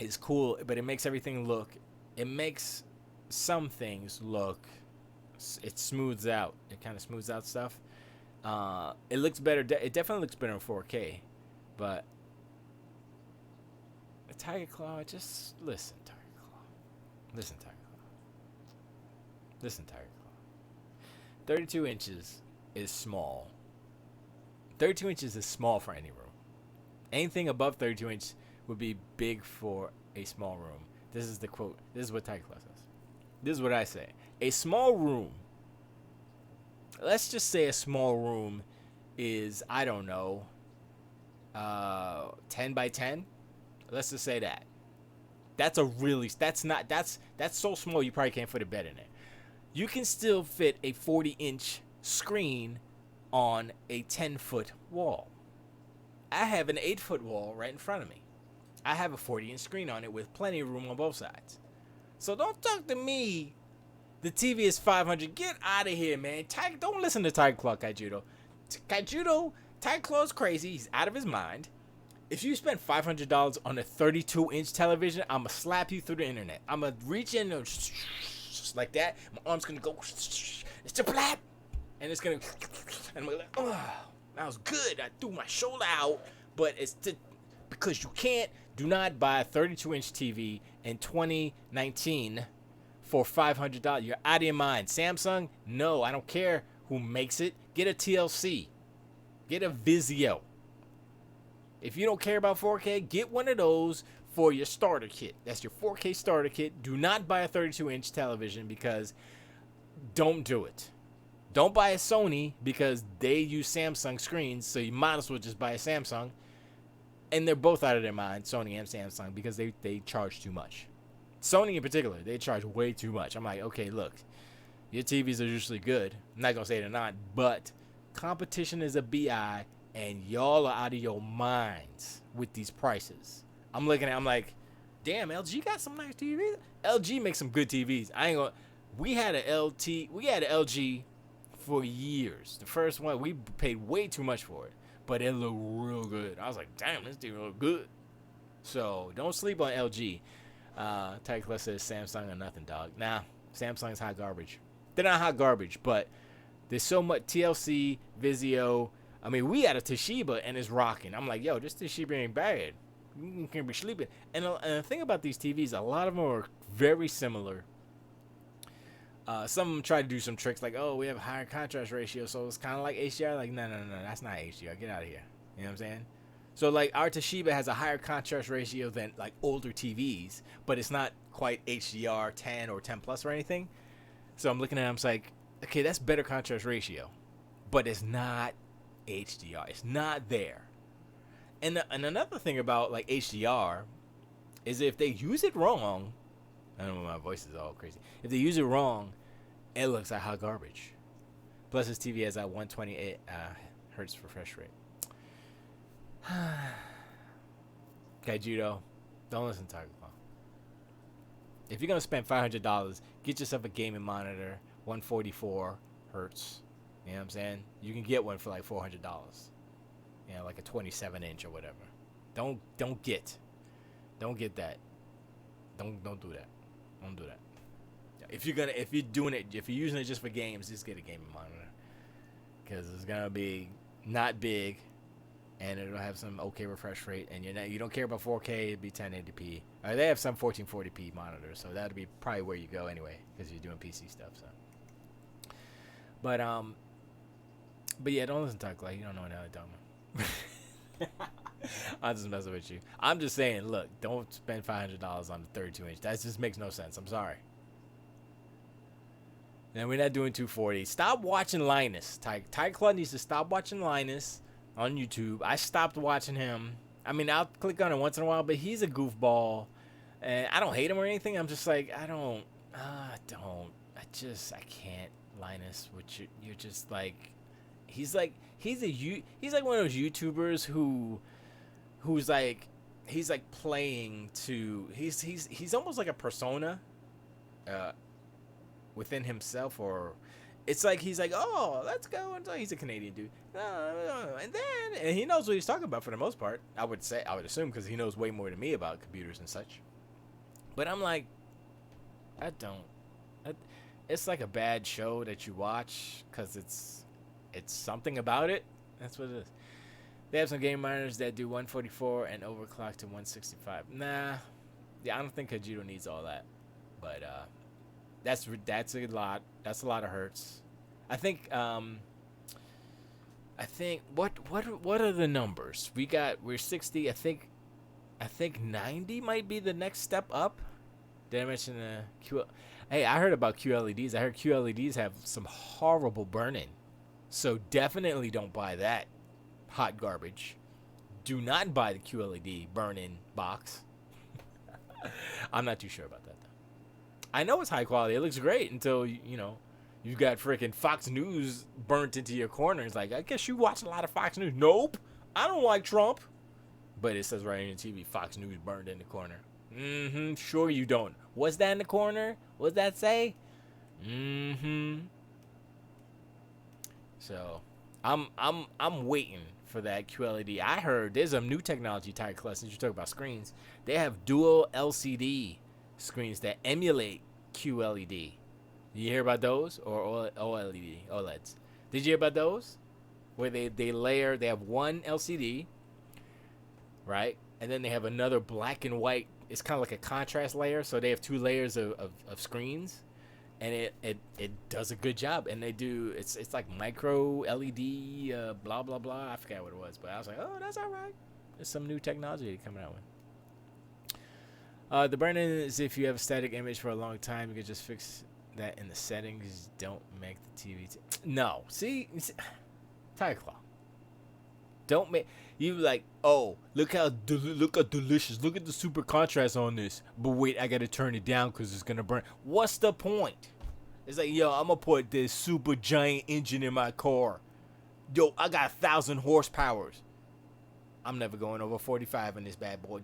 is cool, but it makes everything look... It makes some things look... It smooths out. It kind of smooths out stuff. It looks better. It definitely looks better in 4K. But... Tiger Claw, just listen, Tiger Claw. Listen, Tiger Claw. Listen, Tiger Claw. 32 inches is small. 32 inches is small for any room. Anything above 32 inches would be big for a small room. This is the quote. This is what Tiger Claw says. This is what I say. A small room. Let's just say a small room is, I don't know, 10 by 10. Let's just say that. That's so small you probably can't fit a bed in it. You can still fit a 40-inch screen on a 10-foot wall. I have an 8-foot wall right in front of me. I have a 40-inch screen on it with plenty of room on both sides. So don't talk to me. The TV is $500. Get out of here, man. Don't listen to Tiger Claw Kaijudo. Tiger Claw's crazy. He's out of his mind. If you spend $500 on a 32-inch television, I'm going to slap you through the internet. I'm going to reach in and just like that. My arm's going to go, it's a blap. And it's going to, and I'm like, oh, that was good. I threw my shoulder out. But it's because you do not buy a 32-inch TV in 2019 for $500. You're out of your mind. Samsung, no, I don't care who makes it. Get a TLC. Get a Vizio. If you don't care about 4K, get one of those for your starter kit. That's your 4K starter kit. Do not buy a 32-inch television because don't do it. Don't buy a Sony because they use Samsung screens, so you might as well just buy a Samsung. And they're both out of their mind, Sony and Samsung, because they charge too much. Sony in particular, they charge way too much. I'm like, okay, look, your TVs are usually good. I'm not going to say they're not, but competition is a BI. And y'all are out of your minds with these prices. I'm like, damn, LG got some nice TVs. LG makes some good TVs. We had a LG for years. The first one, we paid way too much for it, but it looked real good. I was like, damn, this TV look good. So don't sleep on LG. Tiger Claw says Samsung or nothing, dog. Nah, Samsung's hot garbage. They're not hot garbage, but there's so much TLC, Vizio. I mean, we had a Toshiba and it's rocking. I'm like, yo, this Toshiba ain't bad. You can be sleeping. And the thing about these TVs, a lot of them are very similar. Some of them try to do some tricks like, oh, we have a higher contrast ratio, so it's kind of like HDR. Like, no, that's not HDR. Get out of here. You know what I'm saying? So, like, our Toshiba has a higher contrast ratio than, like, older TVs, but it's not quite HDR 10 or 10 plus or anything. So I'm looking at it, I'm like, okay, that's better contrast ratio, but it's not HDR. It's not there. And another thing about like HDR is if they use it wrong, I don't know, my voice is all crazy. If they use it wrong, it looks like hot garbage. Plus this TV has that 128 hertz refresh rate. Kaijudo, don't listen to Tiger Claw. If you're gonna spend $500, get yourself a gaming monitor, 144 hertz. You know what I'm saying? You can get one for like $400. You know, like a 27-inch or whatever. Don't get that. Don't do that. Don't do that. If you're using it just for games, just get a gaming monitor, because it's gonna be not big, and it'll have some okay refresh rate, and you don't care about 4K, it'd be 1080p. They have some 1440p monitors, so that'd be probably where you go anyway, because you're doing PC stuff. So, but yeah, don't listen to Tyler. You don't know what I'm talking about. I'm just messing with you. I'm just saying, look, don't spend $500 on the 32-inch. That just makes no sense. I'm sorry. And we're not doing 240. Stop watching Linus. Ty Club needs to stop watching Linus on YouTube. I stopped watching him. I mean, I'll click on it once in a while, but he's a goofball. And I don't hate him or anything. I'm just like, I can't, Linus. Which you're just like, he's like one of those YouTubers who's like, he's like playing to, he's almost like a persona, within himself, or it's like he's like, oh, let's go, and so he's a Canadian dude, and he knows what he's talking about for the most part. I would assume, because he knows way more than me about computers and such. But I'm like, it's like a bad show that you watch because it's something about it. That's what it is. They have some game monitors that do 144 and overclock to 165. Nah, yeah, I don't think Kajito needs all that, but that's a lot. That's a lot of hertz. I think what are the numbers? We're 60. I think 90 might be the next step up. Did I mention the Q? Hey, I heard about QLEDs. I heard QLEDs have some horrible burn-in. So definitely don't buy that hot garbage. Do not buy the QLED burn-in box. I'm not too sure about that, though. I know it's high quality. It looks great until, you've got freaking Fox News burnt into your corner. It's like, I guess you watch a lot of Fox News. Nope. I don't like Trump. But it says right on your TV, Fox News burned in the corner. Mm-hmm. Sure you don't. What's that in the corner? What's that say? Mm-hmm. So, I'm waiting for that QLED. I heard there's a new technology, Tiger Class, since you talk about screens. They have dual LCD screens that emulate QLED. You hear about those? Or OLEDs? Did you hear about those? Where they have one LCD, right? And then they have another black and white. It's kind of like a contrast layer. So they have two layers of screens. And it does a good job. And they do, it's like micro LED, blah, blah, blah. I forgot what it was. But I was like, oh, that's all right. There's some new technology they're coming out with. The burn-in is if you have a static image for a long time, you can just fix that in the settings. Don't make the TV. No. See? Tiger Claw. Don't make... You like, oh, look how delicious. Look at the super contrast on this. But wait, I got to turn it down because it's going to burn. What's the point? It's like, yo, I'm going to put this super giant engine in my car. Yo, I got 1,000 horsepower. I'm never going over 45 in this bad boy.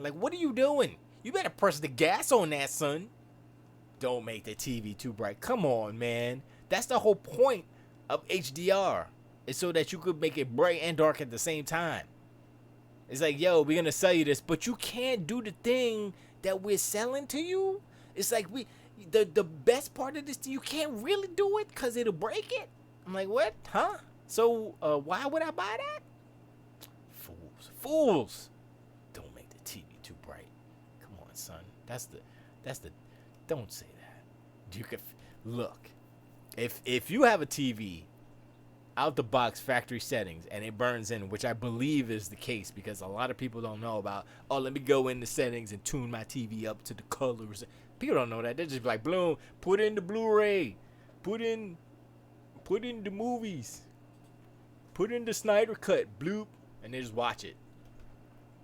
Like, what are you doing? You better press the gas on that, son. Don't make the TV too bright. Come on, man. That's the whole point of HDR. It's so that you could make it bright and dark at the same time. It's like, yo, we're going to sell you this, but you can't do the thing that we're selling to you. It's like the best part of this, you can't really do it because it'll break it. I'm like, what? Huh? So why would I buy that? Fools. Don't make the TV too bright. Come on, son. That's the don't say that. You could look. If you have a TV out the box factory settings and it burns in, which I believe is the case because a lot of people don't know about, oh, let me go in the settings and tune my TV up to the colors. People don't know that. They're just like, bloom, put in the Blu-ray, put in the movies, put in the Snyder cut, bloop, and they just watch it.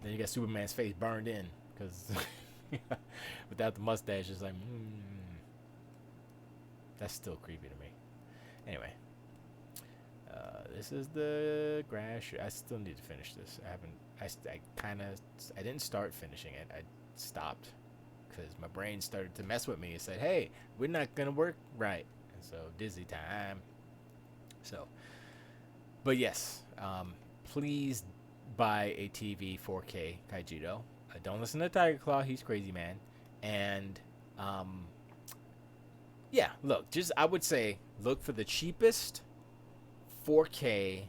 Then you got Superman's face burned in because without the mustache, it's like, that's still creepy to me. Anyway. This is the grass. I still need to finish this. I didn't start finishing it. I stopped because my brain started to mess with me and said, hey, we're not going to work right. And so Disney time. So, but yes, please buy a TV 4K Kaijito. Don't listen to Tiger Claw. He's crazy, man. And, yeah, look, I would say look for the cheapest 4K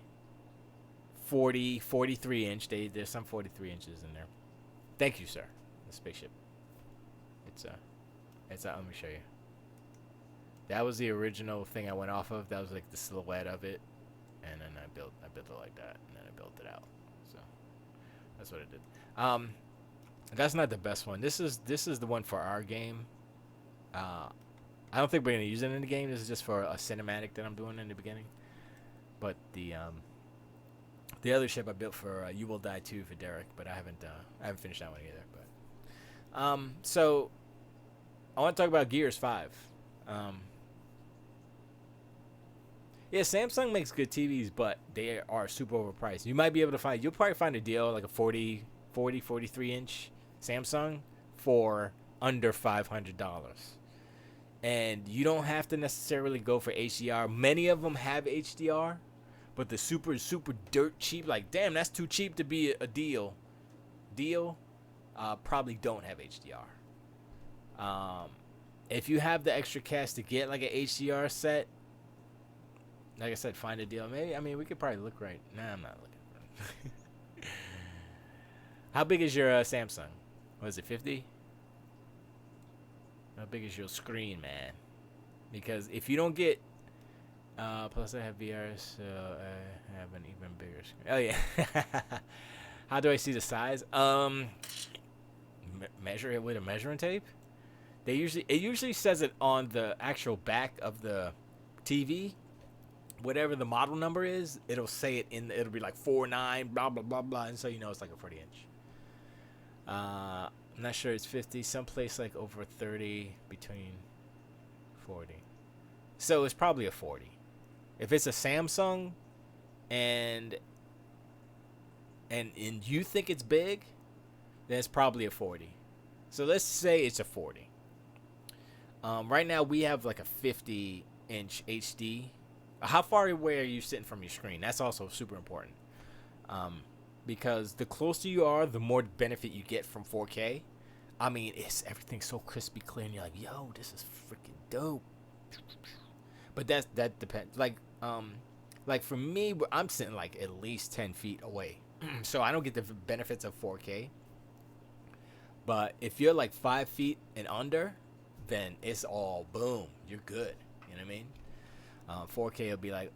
40, 43 inch. There's some 43 inches in there. Thank you, sir. The spaceship. It's let me show you. That was the original thing I went off of. That was like the silhouette of it, and then I built it like that, and then I built it out. So that's what I did. That's not the best one. This is the one for our game. I don't think we're gonna use it in the game. This is just for a cinematic that I'm doing in the beginning. But the other ship I built for You Will Die Too for Derek, but I haven't finished that one either. But so I want to talk about Gears 5. Yeah, Samsung makes good TVs, but they are super overpriced. You might be able to find, you'll probably find a deal like a 43 inch Samsung for under $500. And you don't have to necessarily go for HDR. Many of them have HDR, but the super dirt cheap, like damn, that's too cheap to be a deal. Probably don't have HDR. If you have the extra cash to get like an HDR set, like I said, find a deal. Maybe, I mean, we could probably look right. Nah, I'm not looking. How big is your Samsung? What is it, 50? How big is your screen, man? Because if you don't get, plus I have VR, so I have an even bigger screen. Oh yeah. How do I see the size? Measure it with a measuring tape. It usually says it on the actual back of the TV. Whatever the model number is, it'll say it it'll be like 49, blah blah blah blah, and so you know it's like a 40 inch. I'm not sure it's 50. Someplace like over 30, between 40. So it's probably a 40. If it's a Samsung, and you think it's big, then it's probably a 40. So let's say it's a 40. Right now we have like a 50 inch HD. How far away are you sitting from your screen? That's also super important. Because the closer you are, the more benefit you get from 4K. I mean, everything's so crispy clear, and you're like, yo, this is freaking dope. But that depends. Like for me, I'm sitting like at least 10 feet away, so I don't get the benefits of 4K. But if you're like 5 feet and under, then it's all boom. You're good. You know what I mean? 4K will be like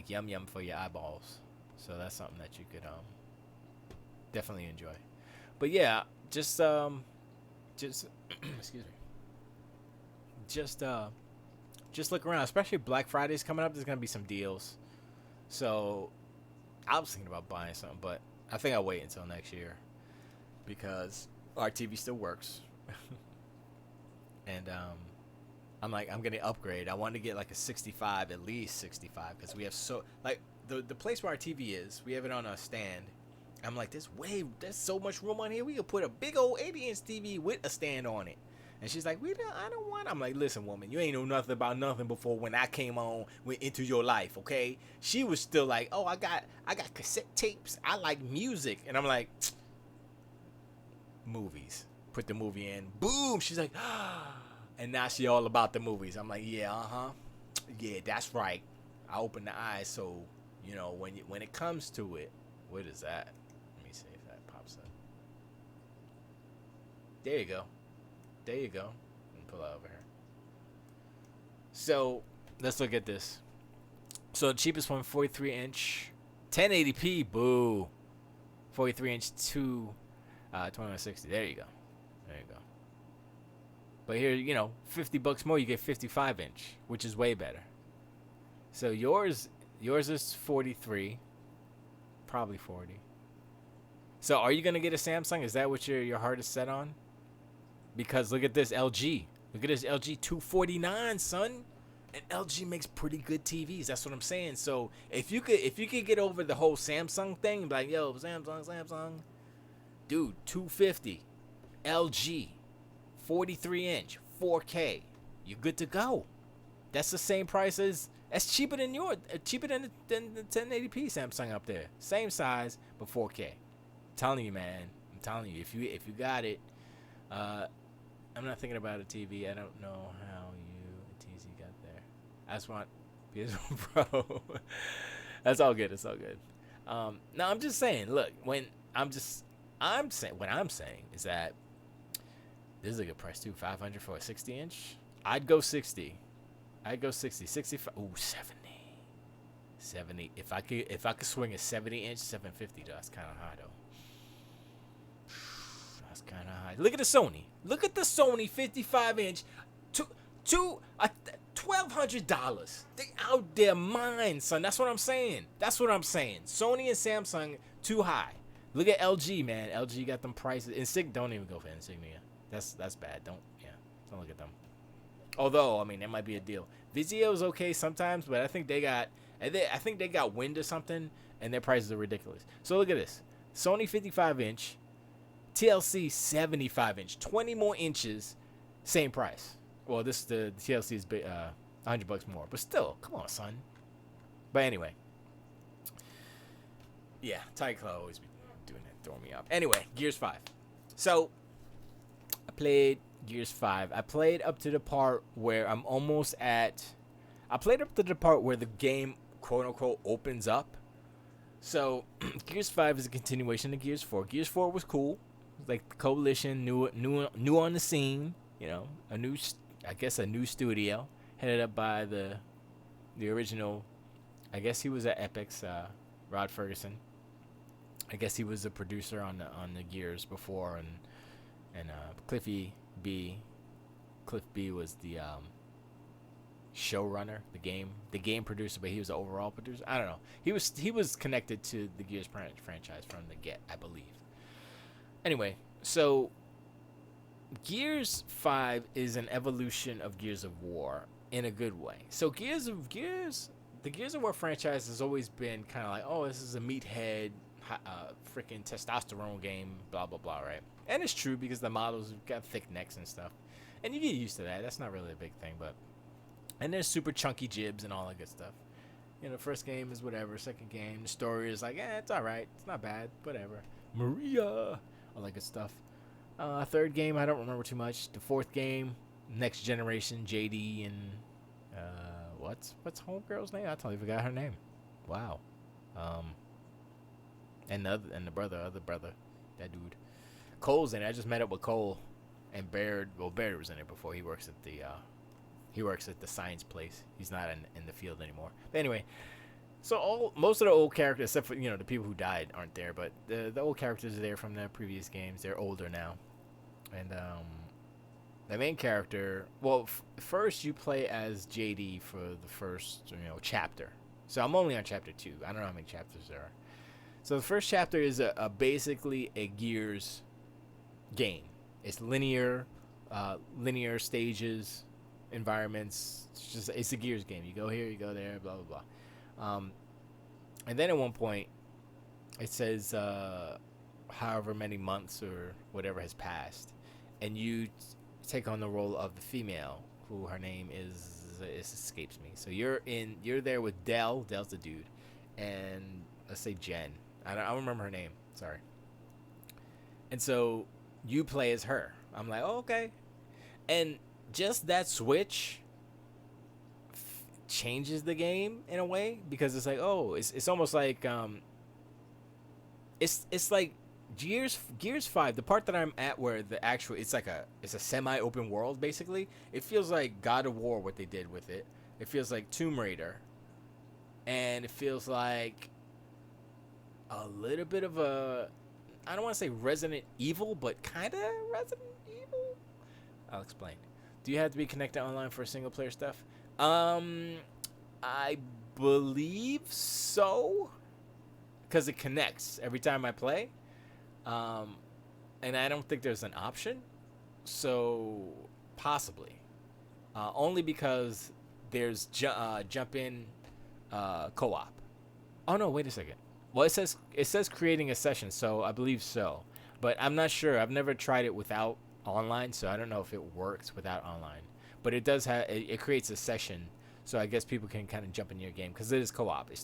yum yum for your eyeballs. So that's something that you could definitely enjoy. But yeah, just excuse me. Just look around, especially Black Friday's coming up. There's gonna be some deals. So I was thinking about buying something, but I think I'll wait until next year because our TV still works. And I'm gonna upgrade. I want to get like a 65, at least 65, because we have the place where our TV is, we have it on a stand. I'm like, there's so much room on here. We could put a big old 80-inch TV with a stand on it. And she's like, I don't want. I'm like, listen, woman, you ain't know nothing about nothing before when I went into your life, okay? She was still like, oh, I got cassette tapes. I like music, and I'm like, movies. Put the movie in. Boom. She's like, and now she all about the movies. I'm like, yeah, yeah, that's right. I open the eyes, so you know when it comes to it. What is that? Let me see if that pops up. There you go. There you go. Let me pull it over here. So let's look at this. So the cheapest one, 43 inch, 1080p. Boo. 43 inch 2160. There you go. There you go. But here, $50 more, you get 55 inch, which is way better. So yours is 43, probably 40. So are you gonna get a Samsung? Is that what your heart is set on? Because look at this LG. Look at this LG 249, son. And LG makes pretty good TVs. That's what I'm saying. So if you could get over the whole Samsung thing, like, yo, Samsung, dude, 250, LG, 43 inch, 4K, you're good to go. That's the same price as. That's cheaper than the 1080p Samsung up there. Same size, but 4K. I'm telling you, man. I'm telling you, if you got it, I'm not thinking about a TV. I don't know how TZ got there. I just want PS4 Pro. That's all good. It's all good. Now I'm just saying. Look, I'm saying what I'm saying is that this is a good price too. 500 for a 60-inch. I'd go 60. I'd go 60. 65. Ooh, 70. 70. If I could swing a 70-inch, 750. That's kind of high though. That's kind of high. Look at the Sony. Look at the Sony 55-inch. $1,200. They out their mind, son. That's what I'm saying. Sony and Samsung too high. Look at LG, man. LG got them prices. Don't even go for Insignia. That's bad. Don't look at them. Although, I mean, that might be a deal. Vizio's okay sometimes, but I think they got wind or something, and their prices are ridiculous. So look at this: Sony 55-inch, TLC 75-inch, 20 more inches, same price. Well, the TLC is $100 more, but still, come on, son. But anyway, yeah, Tiger Claw always be doing that, throwing me off. Anyway, Gears 5. So I played Gears 5. I played up to the part where I played up to the part where the game, quote unquote, opens up. So Gears 5 is a continuation of Gears 4. Gears 4 was cool. Like the Coalition, new on the scene. You know, a new studio headed up by the original. I guess he was at Epic's, Rod Ferguson. I guess he was a producer on the Gears before, and Cliff B was the showrunner, the game producer, but he was the overall producer. I don't know. He was connected to the Gears franchise from the get, I believe. Anyway, so Gears 5 is an evolution of Gears of War in a good way. So the Gears of War franchise has always been kind of like, oh, this is a meathead, freaking testosterone game, blah blah blah, right? And it's true because the models have got thick necks and stuff, and you get used to that. That's not really a big thing, and there's super chunky jibs and all that good stuff. You know, first game is whatever. Second game, the story is like, it's all right. It's not bad. Whatever. Maria, all that good stuff. Third game, I don't remember too much. The fourth game, Next Generation, JD, and what's homegirl's name? I totally forgot her name. Wow. And the other brother, that dude. Cole's in it. I just met up with Cole and Baird. Well, Baird was in it before. He works at the science place. He's not in the field anymore. But anyway, so most of the old characters, except for the people who died, aren't there. But the old characters are there from the previous games. They're older now, and the main character. Well, first you play as JD for the first chapter. So I'm only on chapter 2. I don't know how many chapters there are. So the first chapter is basically a Gears game. It's linear stages, environments. It's a Gears game. You go here, you go there, blah blah blah. And then at one point, it says however many months or whatever has passed, and you take on the role of the female, who her name is, it escapes me. So you're there with Dell's the dude, and let's say Jen. I don't remember her name. Sorry. And so you play as her. I'm like, oh, okay. And just that switch changes the game in a way, because it's like, oh, it's almost like it's like Gears 5, the part that I'm at where it's a semi-open world basically. It feels like God of War, what they did with it. It feels like Tomb Raider, and it feels like a little bit of I don't want to say Resident Evil, but kind of Resident Evil. I'll explain. Do you have to be connected online for single player stuff? I believe so, because it connects every time I play. And I don't think there's an option, so possibly. Only because there's jump in co-op. Oh no, wait a second. Well, it says creating a session, so I believe so, but I'm not sure. I've never tried it without online, so I don't know if it works without online. But it does have it creates a session, so I guess people can kind of jump in your game, because it is co-op. It's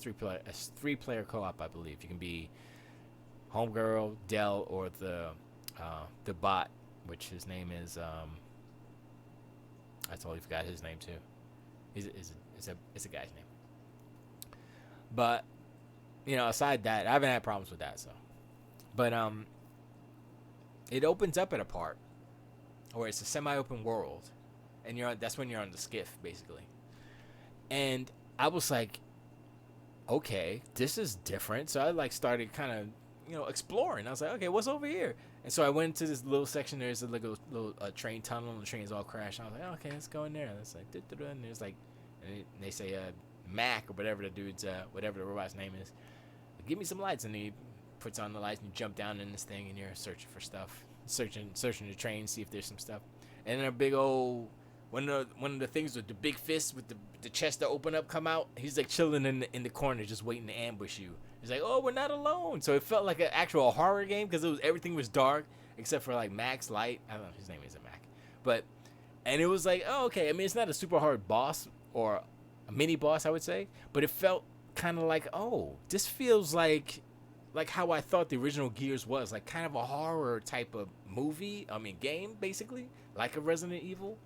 three player co-op, I believe. You can be homegirl, Dell, or the bot, which his name is I totally forgot his name too. It's a guy's name. But aside that, I haven't had problems with that. So, but it opens up at a part where it's a semi-open world, and that's when you're on the skiff basically. And I was like, okay, this is different. So I like started kind of exploring. I was like, okay, what's over here? And so I went to this little section. There's a little train tunnel, and the trains all crash. I was like, okay, let's go in there. And it's like, and there's like, and they say Mac or whatever the dude's whatever the robot's name is. Give me some lights, and he puts on the lights, and you jump down in this thing, and you're searching for stuff, searching the train, see if there's some stuff. And then a big old one of the things with the big fist with the chest that open up come out. He's like chilling in the corner, just waiting to ambush you. He's like, oh, we're not alone. So it felt like an actual horror game because everything was dark except for like Mac's light. I don't know, his name isn't Mac, and it was like, oh, okay. I mean, it's not a super hard boss or a mini boss, I would say, but it felt kind of like, oh, this feels like how I thought the original Gears was, like kind of a horror type of movie. I mean, game basically, like a Resident Evil.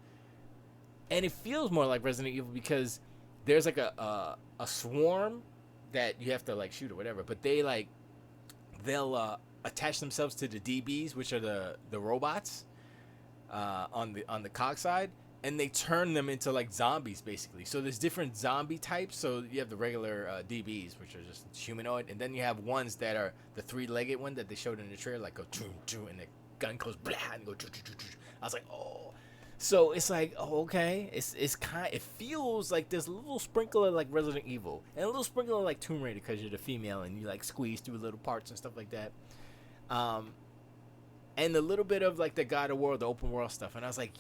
And it feels more like Resident Evil because there's like a swarm that you have to like shoot or whatever, but they'll attach themselves to the DBs, which are the robots on the cog side, and they turn them into like zombies basically. So there's different zombie types. So you have the regular DBs, which are just humanoid, and then you have ones that are the 3-legged one that they showed in the trailer, like go choo choo, and the gun goes blah and go choo choo choo choo. I was like, oh. So it's like, oh, okay, it feels like there's a little sprinkle of like Resident Evil and a little sprinkle of like Tomb Raider because you're the female and you like squeeze through little parts and stuff like that, and a little bit of like the God of War, the open world stuff. And I was like,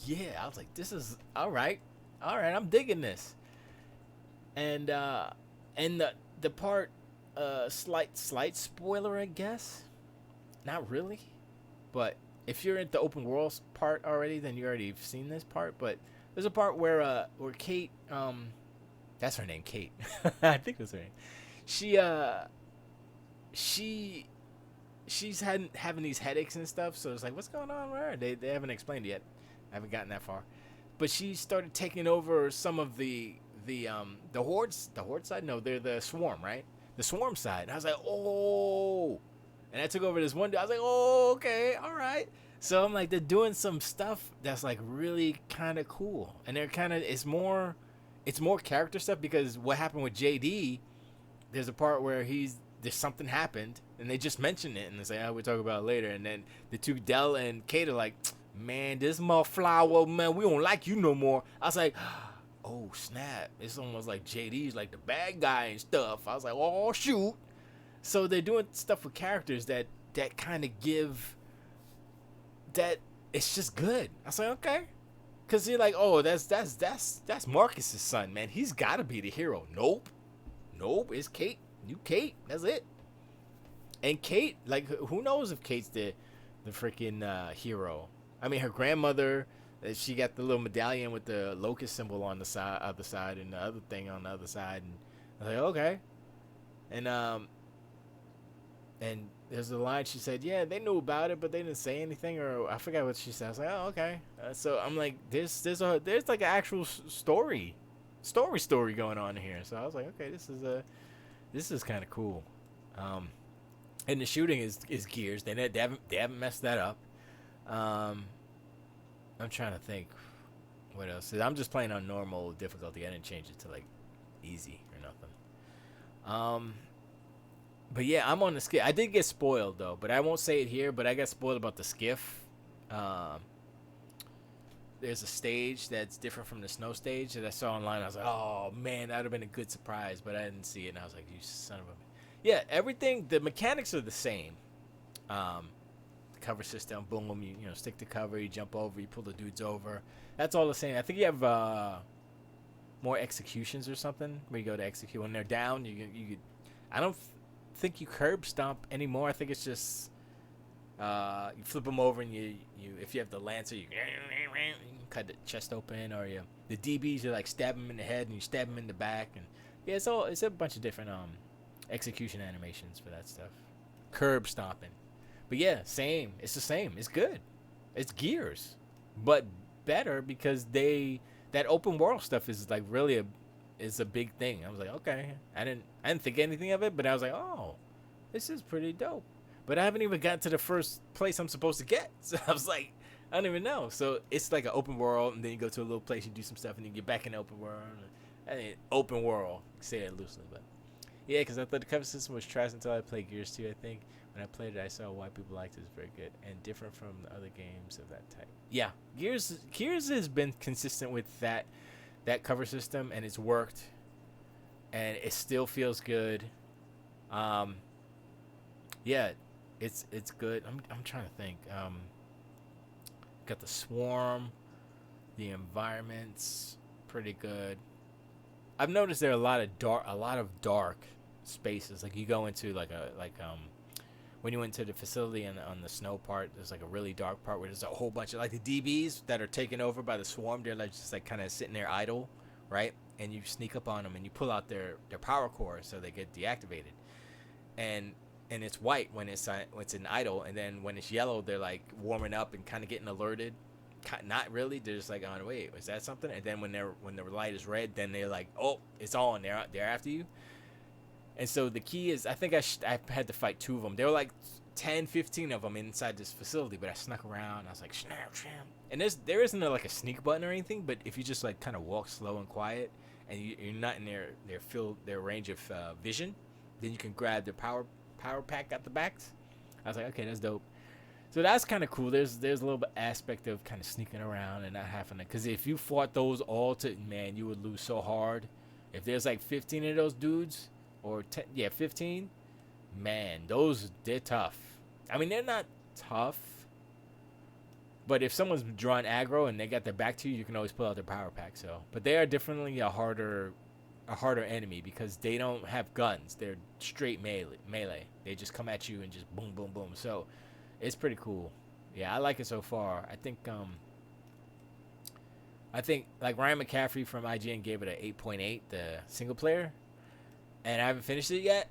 this is all right, I'm digging this. And the part, slight spoiler, I guess, not really, but. If you're at the open world part already, then you already seen this part. But there's a part where Kate, that's her name, Kate. I think that's her name. She's having these headaches and stuff. So it's like, what's going on with her? They haven't explained it yet. I haven't gotten that far. But she started taking over some of the hordes. The horde side? No, they're the swarm, right? The swarm side. And I was like, oh. And I took over this one dude. I was like, oh, okay, all right. So I'm like, they're doing some stuff that's like really kind of cool. And they're kind of, it's more character stuff because what happened with JD, there's a part where there's something happened and they just mentioned it and they say, oh, we'll talk about it later. And then the two, Dell and Kate, are like, man, this motherflower, man, we don't like you no more. I was like, oh, snap. It's almost like JD's like the bad guy and stuff. I was like, oh, shoot. So they're doing stuff with characters that kind of give that it's just good. I was like, okay, because you're like, oh, that's Marcus's son, man. He's got to be the hero. Nope, it's Kate. Kate. That's it. And Kate, like, who knows if Kate's the freaking hero? I mean, her grandmother, she got the little medallion with the locust symbol on the other side, and the other thing on the other side, and I was like, okay, and there's a line she said, yeah, they knew about it, but they didn't say anything, or I forgot what she said. I was like, oh, okay. So I'm like, there's like an actual story going on here. So I was like, okay, this is kind of cool. And the shooting is Gears. They haven't messed that up. I'm trying to think what else. I'm just playing on normal difficulty. I didn't change it to like easy or nothing. But yeah, I'm on the skiff. I did get spoiled though, but I won't say it here. But I got spoiled about the skiff. There's a stage that's different from the snow stage that I saw online. I was like, oh man, that would have been a good surprise, but I didn't see it, and I was like, you son of a. Yeah, everything. The mechanics are the same. The cover system, boom, you stick the cover, you jump over, you pull the dudes over. That's all the same. I think you have more executions or something where you go to execute when they're down. You I don't think you curb stomp anymore. I think it's just you flip them over and you if you have the lancer, you cut the chest open, or the DBs, you like stab them in the head and you stab them in the back, and yeah, it's a bunch of different execution animations for that stuff. Curb stomping. But yeah, same. It's the same. It's good. It's Gears, but better because that open world stuff is like really is a big thing. I was like, okay, I didn't think anything of it, but I was like, oh, this is pretty dope. But I haven't even gotten to the first place I'm supposed to get. So I was like, I don't even know. So it's like an open world, and then you go to a little place, you do some stuff, and you get back in the open world. I mean, open world, say it loosely, but yeah, because I thought the cover system was trash until I played Gears 2. I think when I played it, I saw why people liked it. It's very good and different from the other games of that type. Yeah, Gears has been consistent with that cover system, and it's worked, and it still feels good. Um, yeah, it's good. I'm trying to think. Got the swarm, the environment's pretty good. I've noticed there are a lot of dark spaces. Like you go into when you went to the facility and on the snow part, there's like a really dark part where there's a whole bunch of like the DBs that are taken over by the swarm. They're like just like kind of sitting there idle, right? And you sneak up on them and you pull out their power core so they get deactivated. And it's white when it's in idle, and then when it's yellow, they're like warming up and kind of getting alerted. Not really. They're just like, oh wait, is that something? And then when the light is red, then they're like, oh, it's on. They're after you. And so the key is, I think I had to fight 2 of them. There were like 10, 15 of them inside this facility, but I snuck around. I was like, snap, snap. And there isn't like a sneak button or anything, but if you just like kind of walk slow and quiet, and you're not in their range of vision, then you can grab the power pack at the back. I was like, okay, that's dope. So that's kind of cool. There's a little bit aspect of kind of sneaking around and not having to, because if you fought those all to, man, you would lose so hard. If there's like 15 of those dudes, or 10, 15, man, they're tough. I mean, they're not tough, but if someone's drawing aggro and they got their back to you, you can always pull out their power pack. So, but they are definitely a harder enemy because they don't have guns. They're straight melee. They just come at you and just boom, boom, boom. So it's pretty cool. Yeah, I like it so far. I think like Ryan McCaffrey from IGN gave it a 8.8, the single player, and I haven't finished it yet.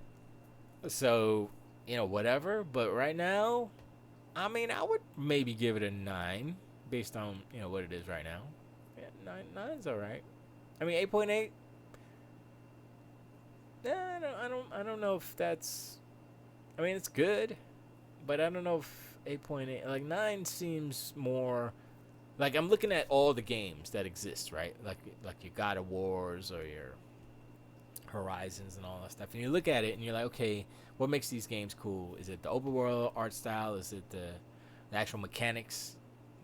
So, whatever. But right now, I mean, I would maybe give it a 9 based on, what it is right now. Yeah, 9's all right. I mean, 8.8. I don't know if that's. I mean, it's good, but I don't know if 8.8, like 9 seems more. Like I'm looking at all the games that exist, right? Like your God of Wars or your Horizons and all that stuff, and you look at it and you're like, okay, what makes these games cool? Is it the open world art style? Is it the actual mechanics,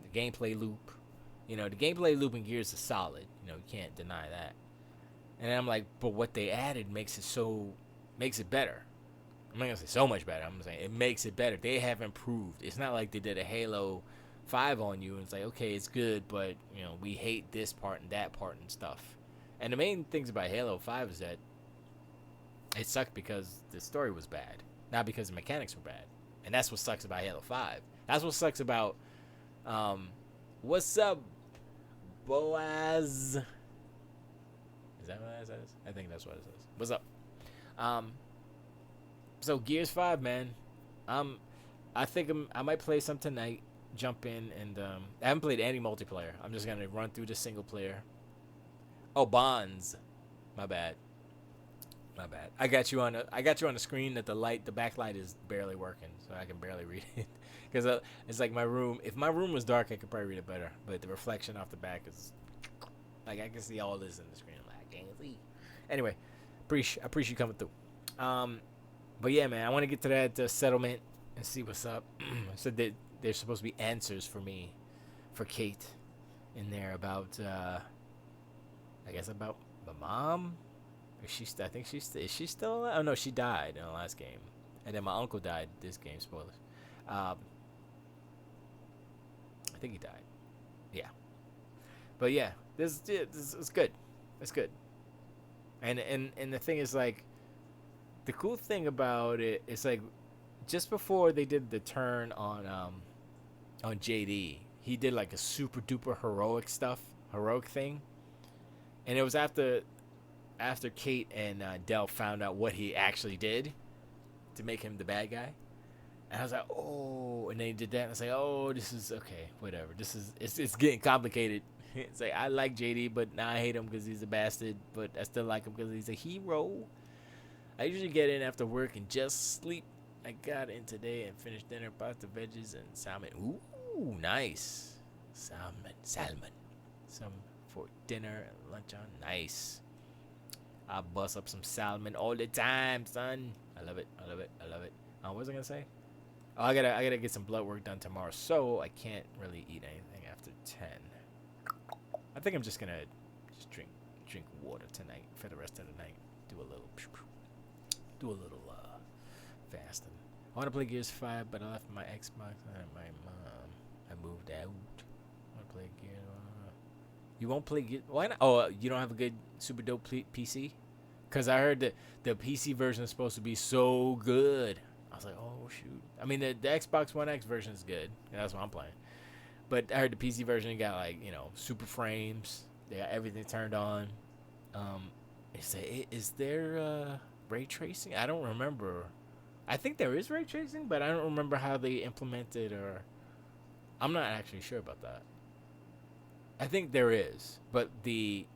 the gameplay loop? The gameplay loop in Gears is solid. You can't deny that. And I'm like, but what they added makes it better. I'm not gonna say so much better. I'm saying it makes it better. They have improved. It's not like they did a Halo 5 on you and it's like, okay, it's good, but we hate this part and that part and stuff. And the main things about Halo 5 is that it sucked because the story was bad, not because the mechanics were bad. And that's what sucks about Halo 5. That's what sucks about what's up, Boaz? Is that what it says? I think that's what it says. What's up? So Gears 5, man. I think I might play some tonight. Jump in and I haven't played any multiplayer. I'm just gonna run through the single player. Oh, Bonds. My bad. I got you on the screen that the backlight is barely working, so I can barely read it. Because it's like my room. If my room was dark, I could probably read it better. But the reflection off the back is like I can see all this in the screen. I'm like, I can't see. Anyway, I appreciate you coming through. But yeah, man, I want to get to that settlement and see what's up. So that there's supposed to be answers for Kate, in there about I guess about the mom. I think is she still alive? Oh no, she died in the last game, and then my uncle died this game. Spoilers. I think he died. Yeah, but yeah, this is good. It's good. And the thing is, like, the cool thing about it is, like, just before they did the turn on JD, he did like a super duper heroic thing, and it was after Kate and Del found out what he actually did to make him the bad guy. And I was like, oh, and then he did that, and I was like, oh, this is okay, whatever. It's getting complicated. It's like I like JD, but now I hate him because he's a bastard. But I still like him because he's a hero. I usually get in after work and just sleep. I got in today and finished dinner, pasta, veggies, and salmon. Ooh, nice. Salmon. Some for dinner and lunch on. Nice. I bust up some salmon all the time, son. I love it. What was I gonna say? Oh, I gotta get some blood work done tomorrow, so I can't really eat anything after 10. I think I'm just gonna drink water tonight for the rest of the night. Do a little fasting. I want to play Gears 5, but I left my Xbox and my mom. I moved out. I want to play Gears. You won't play Gears? Why not? Oh, you don't have a good super dope PC? Because I heard that the PC version is supposed to be so good. I was like, oh shoot. I mean, the Xbox One X version is good. That's what I'm playing. But I heard the PC version got like super frames. They got everything turned on. Is there ray tracing? I don't remember. I think there is ray tracing, but I don't remember how they implemented or. I'm not actually sure about that. I think there is, but the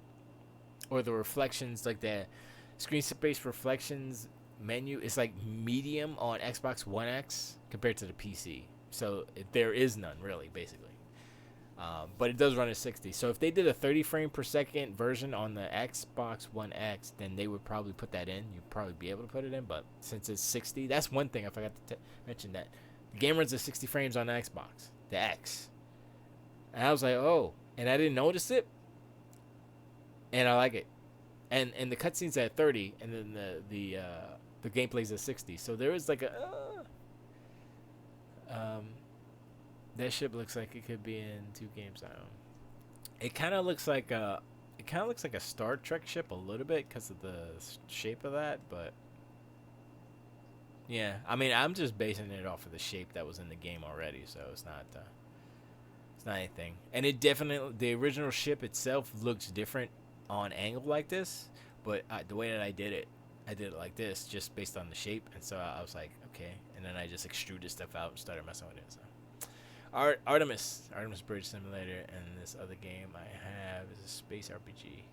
reflections, like the screen space reflections menu is like medium on Xbox One X compared to the PC. So there is none really, basically. But it does run at 60. So if they did a 30 frame per second version on the Xbox One X, then they would probably put that in. You'd probably be able to put it in. But since it's 60, that's one thing I forgot to mention, that the game runs at 60 frames on the Xbox, the X. And I was like, oh, and I didn't notice it. And I like it. And the cutscene's at 30, and then the gameplay's at 60. So there is like a that ship looks like it could be in 2 games. I don't know. It kind of looks like a Star Trek ship a little bit because of the shape of that, but yeah, I mean, I'm just basing it off of the shape that was in the game already, so it's not anything. And it definitely, the original ship itself looks different on angle like this, but the way that I did it like this, just based on the shape, and so I was like, okay, and then I just extruded stuff out and started messing with it. So. Artemis Bridge Simulator, and this other game I have is a space RPG.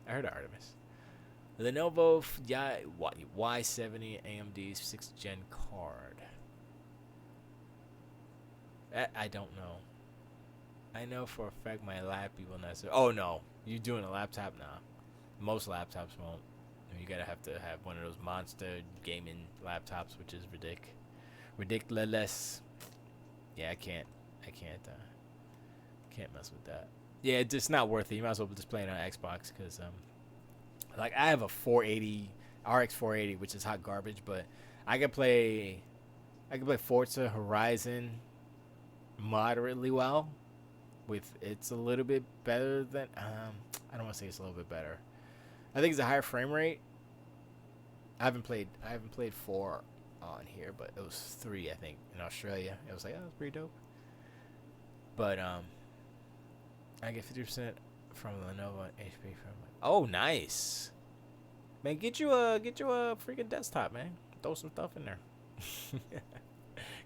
I heard of Artemis. Lenovo Y70 AMD 6th Gen card. I don't know. I know for a fact my laptop will not. Oh no, you doing a laptop now? Most laptops won't. You gotta have to have one of those monster gaming laptops, which is ridiculous. Yeah, I can't mess with that. Yeah, it's just not worth it. You might as well just play it on Xbox, because like I have a 480 RX 480, which is hot garbage, but I can play Forza Horizon moderately well. It's a little bit better than I don't want to say it's a little bit better. I think it's a higher frame rate. I haven't played 4 on here, but it was 3, I think, in Australia. It was like, oh, that's pretty dope. But I get 50% from Lenovo and HP from. Oh, nice, man! Get you a freaking desktop, man. Throw some stuff in there.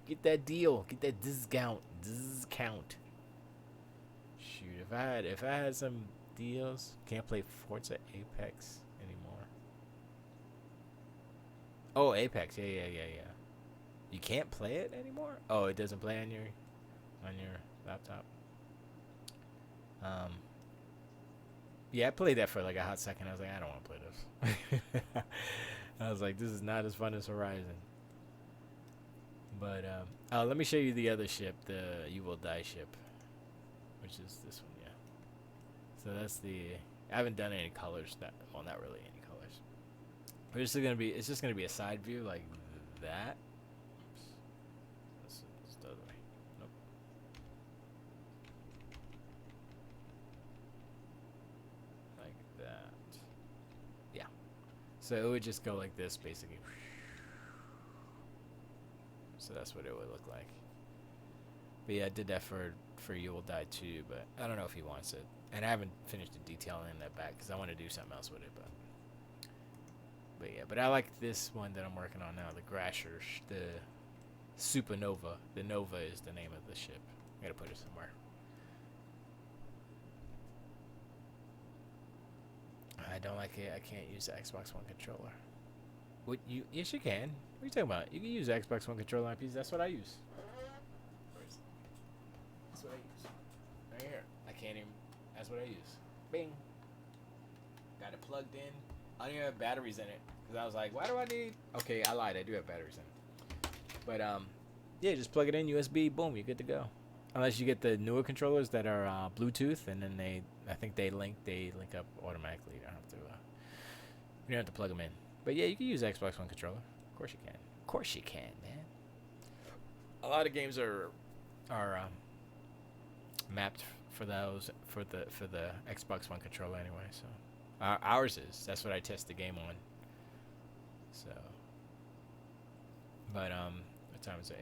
Get that deal. Get that discount. Shoot, if I had some deals, can't play Forza Apex anymore. Oh, Apex, yeah. You can't play it anymore? Oh, it doesn't play on your laptop. Yeah, I played that for like a hot second. I was like, I don't want to play this. I was like, this is not as fun as Horizon. But let me show you the other ship, the You Will Die ship, which is this one, yeah. So that's I haven't done any colors. Well, not really any colors. But it's just gonna be a side view like that. Oops. That's the other way. Nope. Like that. Yeah. So it would just go like this, basically. So that's what it would look like. But yeah, I did that for You Will Die too, but I don't know if he wants it. And I haven't finished the detailing that back because I want to do something else with it. But yeah, but I like this one that I'm working on now, the Grasher, the Supernova. The Nova is the name of the ship. I gotta put it somewhere. I don't like it. I can't use the Xbox One controller. What you? Yes, you can. What are you talking about? You can use the Xbox One controller on PC. That's what I use. That's what I use. Right here. I can't even. That's what I use. Bing. Got it plugged in. I don't even have batteries in it because I was like, why do I need? Okay, I lied. I do have batteries in it. But yeah, just plug it in USB. Boom, you're good to go. Unless you get the newer controllers that are Bluetooth, and then I think they link up automatically. You don't have to. You don't have to plug them in. But yeah, you can use Xbox One controller. Of course you can. Of course you can, man. A lot of games are mapped for those for the Xbox One controller anyway. So ours is. That's what I test the game on. So. But what time is it?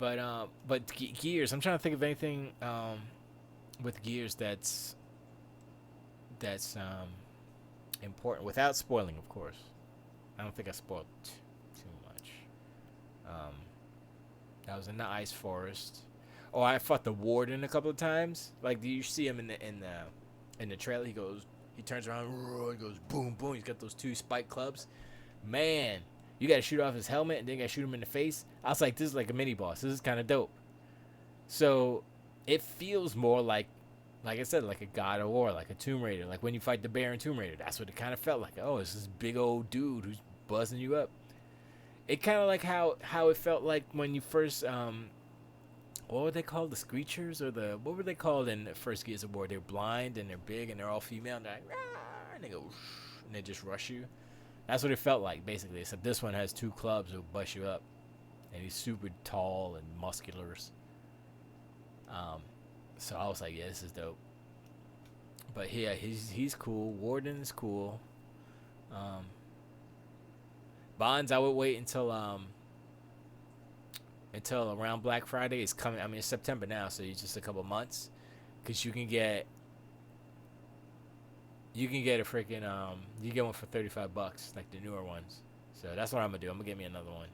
8:14. But Gears. I'm trying to think of anything with Gears that's important without spoiling, of course. I don't think I spoiled too much. I was in the ice forest. Oh, I fought the warden a couple of times. Like, do you see him in the trailer? He turns around, he goes boom boom. He's got those 2 spike clubs. Man, you gotta shoot off his helmet and then you gotta shoot him in the face. I was like, this is like a mini boss. This is kind of dope. So it feels more like I said, like a God of War, like a Tomb Raider, like when you fight the bear in Tomb Raider. That's what it kind of felt like. Oh, it's this big old dude who's buzzing you up. It kind of like how it felt like when you first what were they called? The Screechers or what were they called in the first Gears of War? They're blind and they're big and they're all female and they're like, rah, and they go and they just rush you. That's what it felt like basically. Except this one has 2 clubs that'll bust you up, and he's super tall and muscular. So I was like, yeah, this is dope. But yeah, he's cool. Warden is cool. Bonds, I would wait until around Black Friday. It's coming. I mean, it's September now, so it's just a couple months, because you can get a freaking you get one for $35, like the newer ones. So that's what I'm gonna do. I'm gonna get me another one.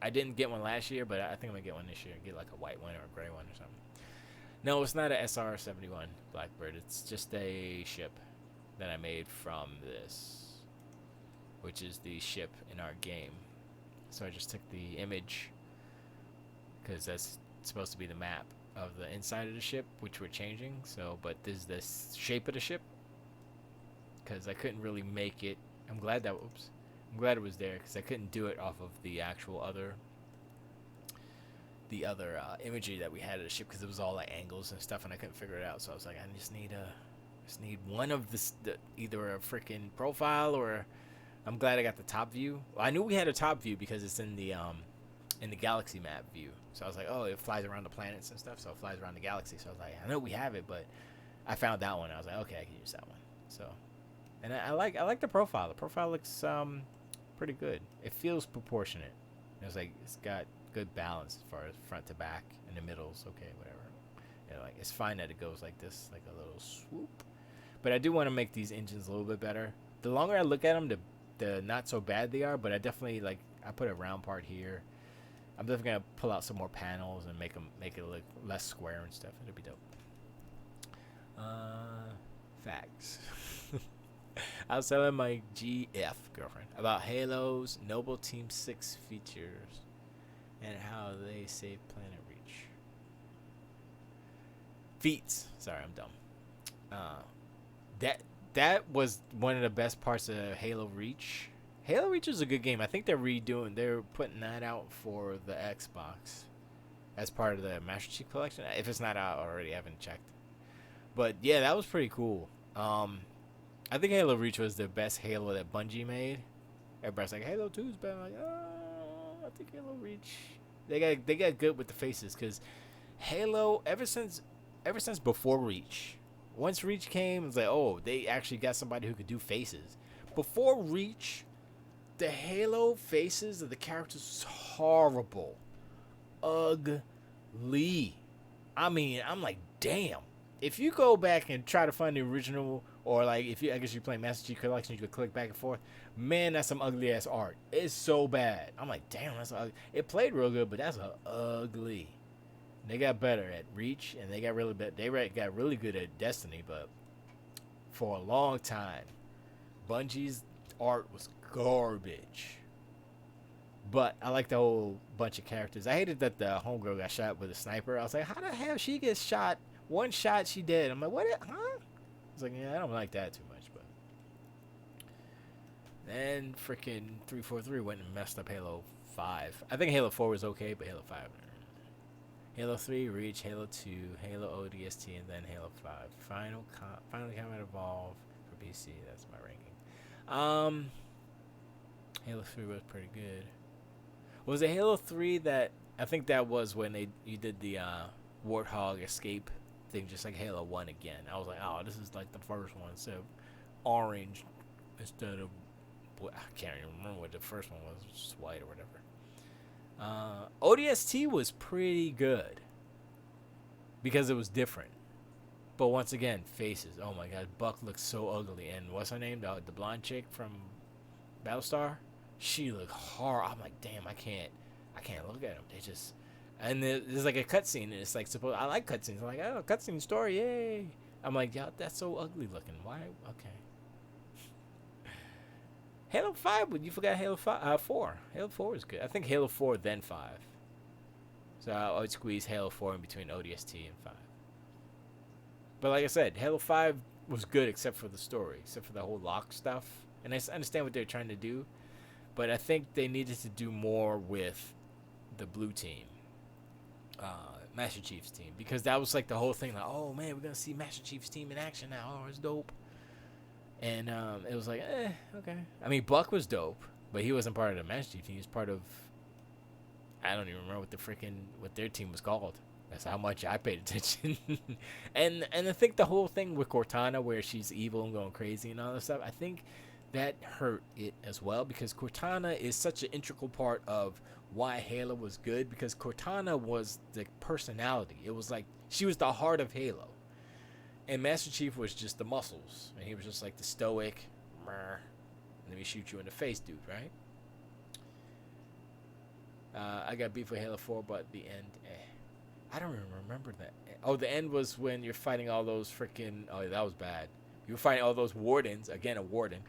I didn't get one last year, but I think I'm gonna get one this year. Get like a white one or a gray one or something. No, it's not a SR-71 Blackbird. It's just a ship that I made from this, which is the ship in our game. So I just took the image, because that's supposed to be the map of the inside of the ship, which we're changing. So, but this is the shape of the ship, because I couldn't really make it. I'm glad it was there, because I couldn't do it off of the actual other imagery that we had of the ship, because it was all like angles and stuff, and I couldn't figure it out. So I was like, I just need one of either a freaking profile, or I'm glad I got the top view. Well, I knew we had a top view because it's in the galaxy map view. So I was like, oh, it flies around the planets and stuff, so it flies around the galaxy. So I was like, I know we have it, but I found that one. I was like, okay, I can use that one. So, and I like the profile. The profile looks pretty good. It feels proportionate. It's got good balance as far as front to back, and the middle's okay, whatever. Like, it's fine that it goes like this, like a little swoop. But I do want to make these engines a little bit better. The longer I look at them, the not so bad they are. But I definitely I put a round part here. I'm definitely gonna pull out some more panels and make it look less square and stuff. It'll be dope. Facts. I was telling my GF girlfriend about Halo's Noble Team 6 features and how they save Planet Reach. Feats. Sorry, I'm dumb. That was one of the best parts of Halo Reach. Halo Reach is a good game. I think they're putting that out for the Xbox as part of the Master Chief Collection. If it's not out already, I haven't checked. But yeah, that was pretty cool. I think Halo Reach was the best Halo that Bungie made. Everybody's like, Halo 2 is better. I'm like, I think Halo Reach. They got good with the faces, because Halo ever since before Reach. Once Reach came, it's like, oh, they actually got somebody who could do faces. Before Reach, the Halo faces of the characters was horrible. Ugly. I mean, I'm like, damn. If you go back and try to find the original, or I guess you play Master Chief Collection, you could click back and forth. Man, that's some ugly ass art. It's so bad. I'm like, damn, that's ugly. It played real good, but that's ugly. They got better at Reach, and they got really good at Destiny, but for a long time. Bungie's art was garbage. But I like the whole bunch of characters. I hated that the homegirl got shot with a sniper. I was like, how the hell she gets shot? One shot she did. I'm like, what? Huh? I was like, yeah, I don't like that too much. But then freaking 343 went and messed up Halo 5. I think Halo 4 was okay, but Halo 5. Halo 3, Reach, Halo 2, Halo ODST, and then Halo 5. Final Combat Evolved for PC. That's my ranking. Halo 3 was pretty good. Was it Halo 3 that I think that was when you did the Warthog escape thing, just like Halo 1 again. I was like, oh, this is like the first one, so orange instead of I can't even remember what the first one was, just white or whatever. ODST was pretty good because it was different. But once again, faces. Oh my god, Buck looks so ugly. And what's her name? The blonde chick from Battlestar? She looked hard. I'm like, damn, I can't look at them. They just, and there's like a cutscene, and it's like I like cutscenes. I'm like, oh, cutscene story, yay! I'm like, yeah, that's so ugly looking. Why? Okay. Halo 5, but you forgot Halo 4. Halo 4 is good. I think Halo 4 then 5. So I would squeeze Halo 4 in between ODST and 5. But like I said, Halo 5 was good except for the story, except for the whole lock stuff. And I understand what they're trying to do, but I think they needed to do more with the blue team, Master Chief's team, because that was like the whole thing. Like, oh man, we're gonna see Master Chief's team in action now. Oh, it's dope. And it was like, okay. I mean, Buck was dope, but he wasn't part of the Master Chief. He was part of, I don't even remember what their team was called. That's how much I paid attention. and I think the whole thing with Cortana, where she's evil and going crazy and all that stuff, I think that hurt it as well, because Cortana is such an integral part of why Halo was good, because Cortana was the personality. It was like she was the heart of Halo. And Master Chief was just the muscles. And he was just like the stoic, let me shoot you in the face dude, right? I got beef with Halo 4, but the end, I don't even remember that. Oh, the end was when you're fighting all those freaking, oh, that was bad. You were fighting all those wardens, again, a warden.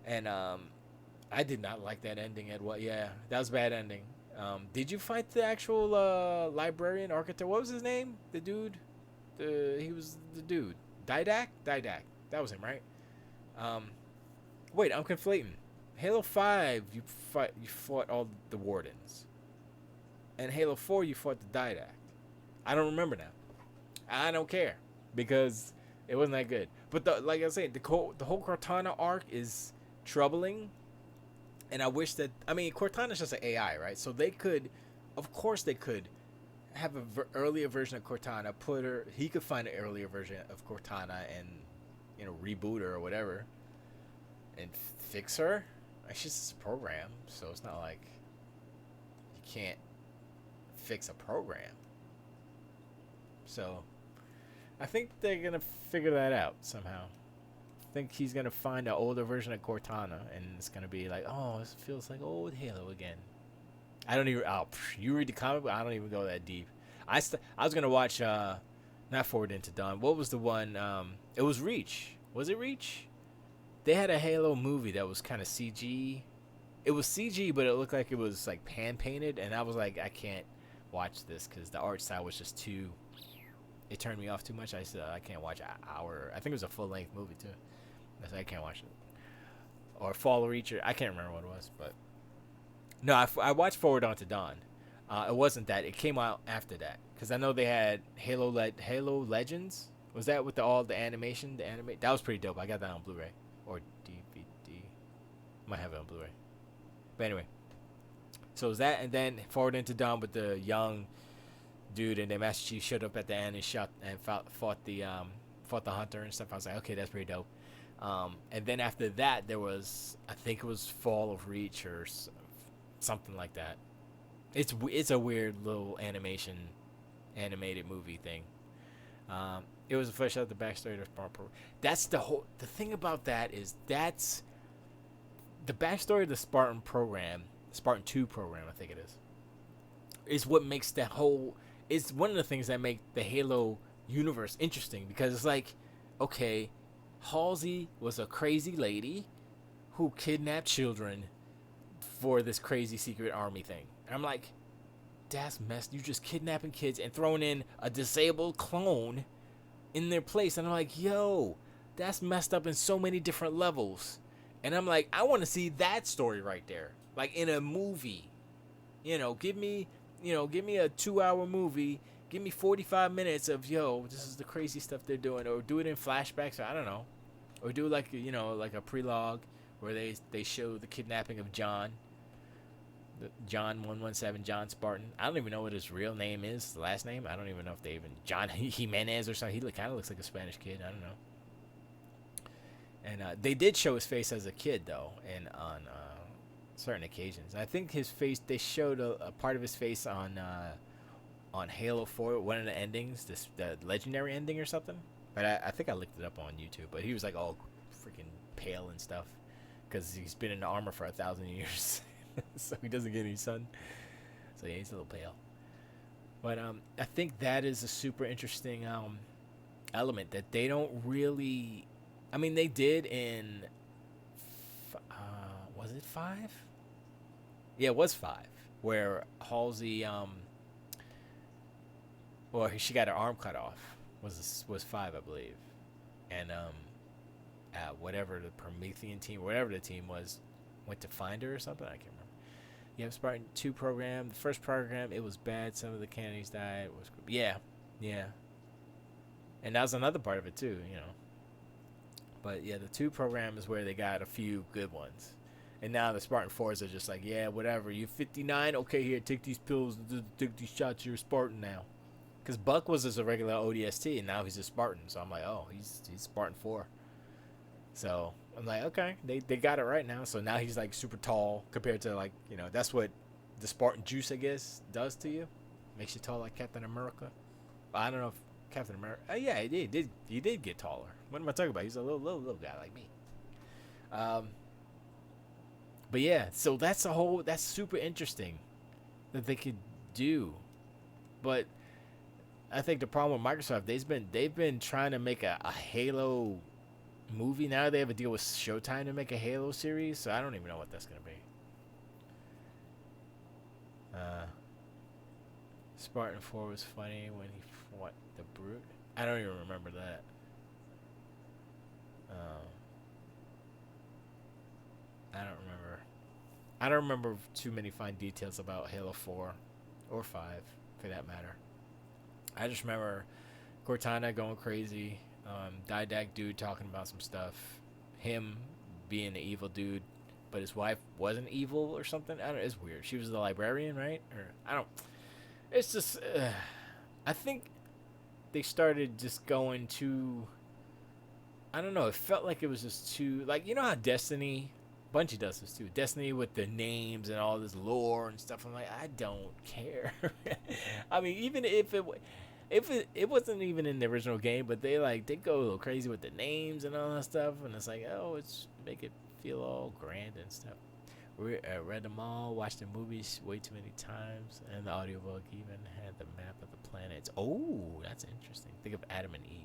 And I did not like that ending at what, yeah, that was a bad ending. Did you fight the actual librarian architect? What was his name? The dude? He was the dude. Didac? That was him, right? Wait, I'm conflating. Halo 5, you fought all the wardens. And Halo 4, you fought the Didac. I don't remember now. I don't care, because it wasn't that good. But like I said, the whole Cortana arc is troubling. And I wish that, I mean, Cortana's just an AI, right? So they could, of course they could, have an earlier version of Cortana, he could find an earlier version of Cortana and, reboot her or whatever and fix her. She's just a program, so it's not like you can't fix a program. So I think they're gonna figure that out somehow. I think he's gonna find an older version of Cortana, and it's gonna be like, oh, this feels like old Halo again. I don't even. Oh, you read the comic book? I don't even go that deep. I was gonna watch. Not Forward into Dawn. What was the one? It was Reach. Was it Reach? They had a Halo movie that was kind of CG. It was CG, but it looked like it was like pan painted, and I was like, I can't watch this because the art style was just too. It turned me off too much. I said I can't watch an hour. I think it was a full length movie too. I said I can't watch it. Or Fall of Reach. I can't remember what it was, but. No, I watched Forward Onto Dawn. It wasn't that. It came out after that. Because I know they had Halo Legends. Was that with all the animation? That was pretty dope. I got that on Blu-ray. Or DVD. Might have it on Blu-ray. But anyway. So it was that, and then Forward Into Dawn with the young dude, and then Master Chief showed up at the end and fought the hunter and stuff. I was like, okay, that's pretty dope. And then after that, there was, I think it was Fall of Reach or something like that. It's a weird little animated movie thing. It was a flesh out the backstory of the Spartan program. That's the thing about that is that's the backstory of the Spartan program, Spartan 2 program, I think it is what makes that whole. It's one of the things that make the Halo universe interesting, because it's like, okay, Halsey was a crazy lady who kidnapped children for this crazy secret army thing. And I'm like, that's messed. You just kidnapping kids and throwing in a disabled clone in their place. And I'm like, yo, that's messed up in so many different levels. And I'm like, I want to see that story right there, like in a movie. Give me a 2 hour movie. Give me 45 minutes of, yo, this is the crazy stuff they're doing, or do it in flashbacks. Or I don't know, or do like like a prelogue where they show the kidnapping of John, John 117, John Spartan. I don't even know what his real name is, the last name. I don't even know if they even John Jimenez or something. He kind of looks like a Spanish kid. I don't know. And they did show his face as a kid though, and on certain occasions. I think his face. They showed a part of his face on Halo 4, one of the endings, the legendary ending or something. But I think I looked it up on YouTube. But he was like all freaking pale and stuff because he's been in the armor for 1,000 years, so he doesn't get any sun. So yeah, he's a little pale. But I think that is a super interesting element that they don't really. I mean, they did in. Was it 5? Yeah, it was 5, where Halsey well, she got her arm cut off. Was 5, I believe, and whatever the Promethean team, whatever the team was, went to find her or something. I can't remember. You have Spartan 2 program. The first program, it was bad. Some of the Kennedys died. It was yeah, and that was another part of it too, But yeah, the 2 program is where they got a few good ones. And now the Spartan 4s are just like, yeah, whatever. You're 59? Okay, here, take these pills, take these shots. You're a Spartan now. Because Buck was just a regular ODST, and now he's a Spartan. So I'm like, oh, he's Spartan 4. So I'm like, okay, they got it right now. So now he's like super tall compared to like, that's what the Spartan juice, I guess, does to you. Makes you tall like Captain America. But I don't know if Captain America. Yeah, he did get taller. What am I talking about? He's a little guy like me. But yeah, so that's super interesting that they could do. But I think the problem with Microsoft, they've been trying to make a Halo movie. Now they have a deal with Showtime to make a Halo series, so I don't even know what that's gonna be. Spartan 4 was funny when he fought the Brute. I don't even remember that. I don't remember too many fine details about Halo 4 or 5, for that matter. I just remember Cortana going crazy, Didac dude talking about some stuff, him being an evil dude, but his wife wasn't evil or something. I don't. It's weird. She was the librarian, right? Or I don't. It's just. I think they started just going too. I don't know. It felt like it was just too like how Destiny. Bungie does this too. Destiny with the names and all this lore and stuff. I'm like, I don't care. I mean, even if it wasn't even in the original game, but they go a little crazy with the names and all that stuff, and it's like, oh, it's make it feel all grand and stuff. We read them all, watched the movies way too many times, and the audiobook even had the map of the planets. Oh, that's interesting. Think of Adam and Eve.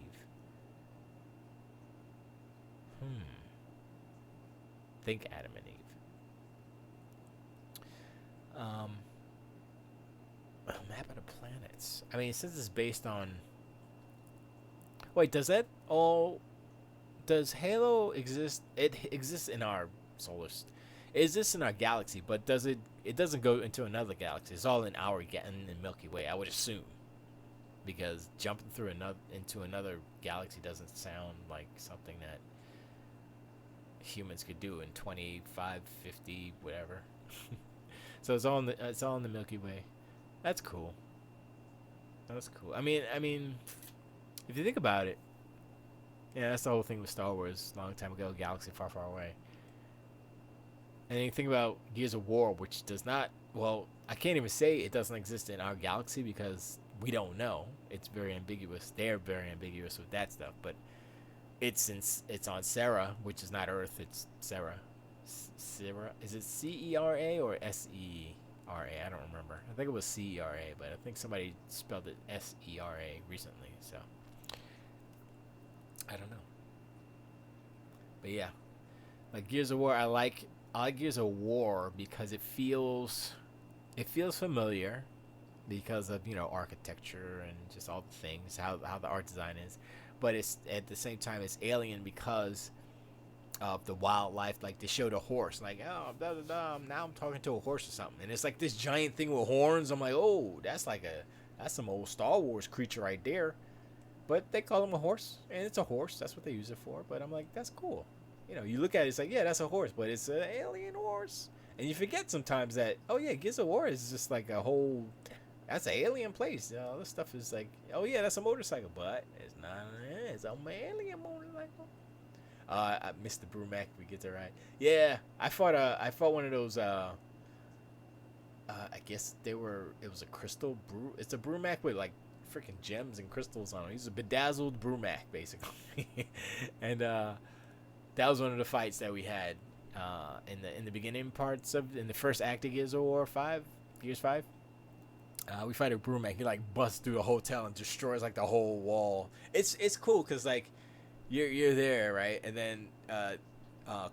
Think Adam and Eve. Map of the planets. I mean, since it's based on. Wait, does Halo exist? It exists in our solar. It exists in our galaxy, but does it? It doesn't go into another galaxy. It's all in in the Milky Way, I would assume, because jumping through into another galaxy doesn't sound like something that humans could do in 25, 50, whatever. So it's all in the Milky Way. That's cool. I mean, if you think about it, yeah, that's the whole thing with Star Wars. A long time ago, galaxy far, far away. And then you think about Gears of War, which does not. Well, I can't even say it doesn't exist in our galaxy because we don't know. It's very ambiguous. They're very ambiguous with that stuff, but. It's on Cera, which is not Earth. It's Cera. Cera. Is it CERA or SERA? I don't remember. I think it was CERA, but I think somebody spelled it SERA recently. So I don't know. But yeah, like Gears of War, I like Gears of War because it feels familiar because of architecture and just all the things how the art design is, but it's at the same time it's alien because of the wildlife. Like they showed a horse, like oh blah, blah, blah, now I'm talking to a horse or something, and it's like this giant thing with horns. I'm like, oh, that's some old Star Wars creature right there. But they call him a horse, and it's a horse. That's what they use it for. But I'm like, that's cool. You look at it, it's like, yeah, that's a horse, but it's an alien horse. And you forget sometimes that, oh yeah, Gears of War is just like a whole. That's an alien place. All this stuff is like, oh yeah, that's a motorcycle, but it's not. It's an alien motorcycle. I missed the Brumac. We get that right. Yeah, I fought one of those. I guess they were. It was a crystal brew. It's a Brumac with like freaking gems and crystals on it. He's a bedazzled Brumac basically, and that was one of the fights that we had in the beginning parts of in the first act of Gears of War 5, Gears 5. We fight a Brumac. He like busts through the hotel and destroys like the whole wall. It's cool because like you're there, right? And then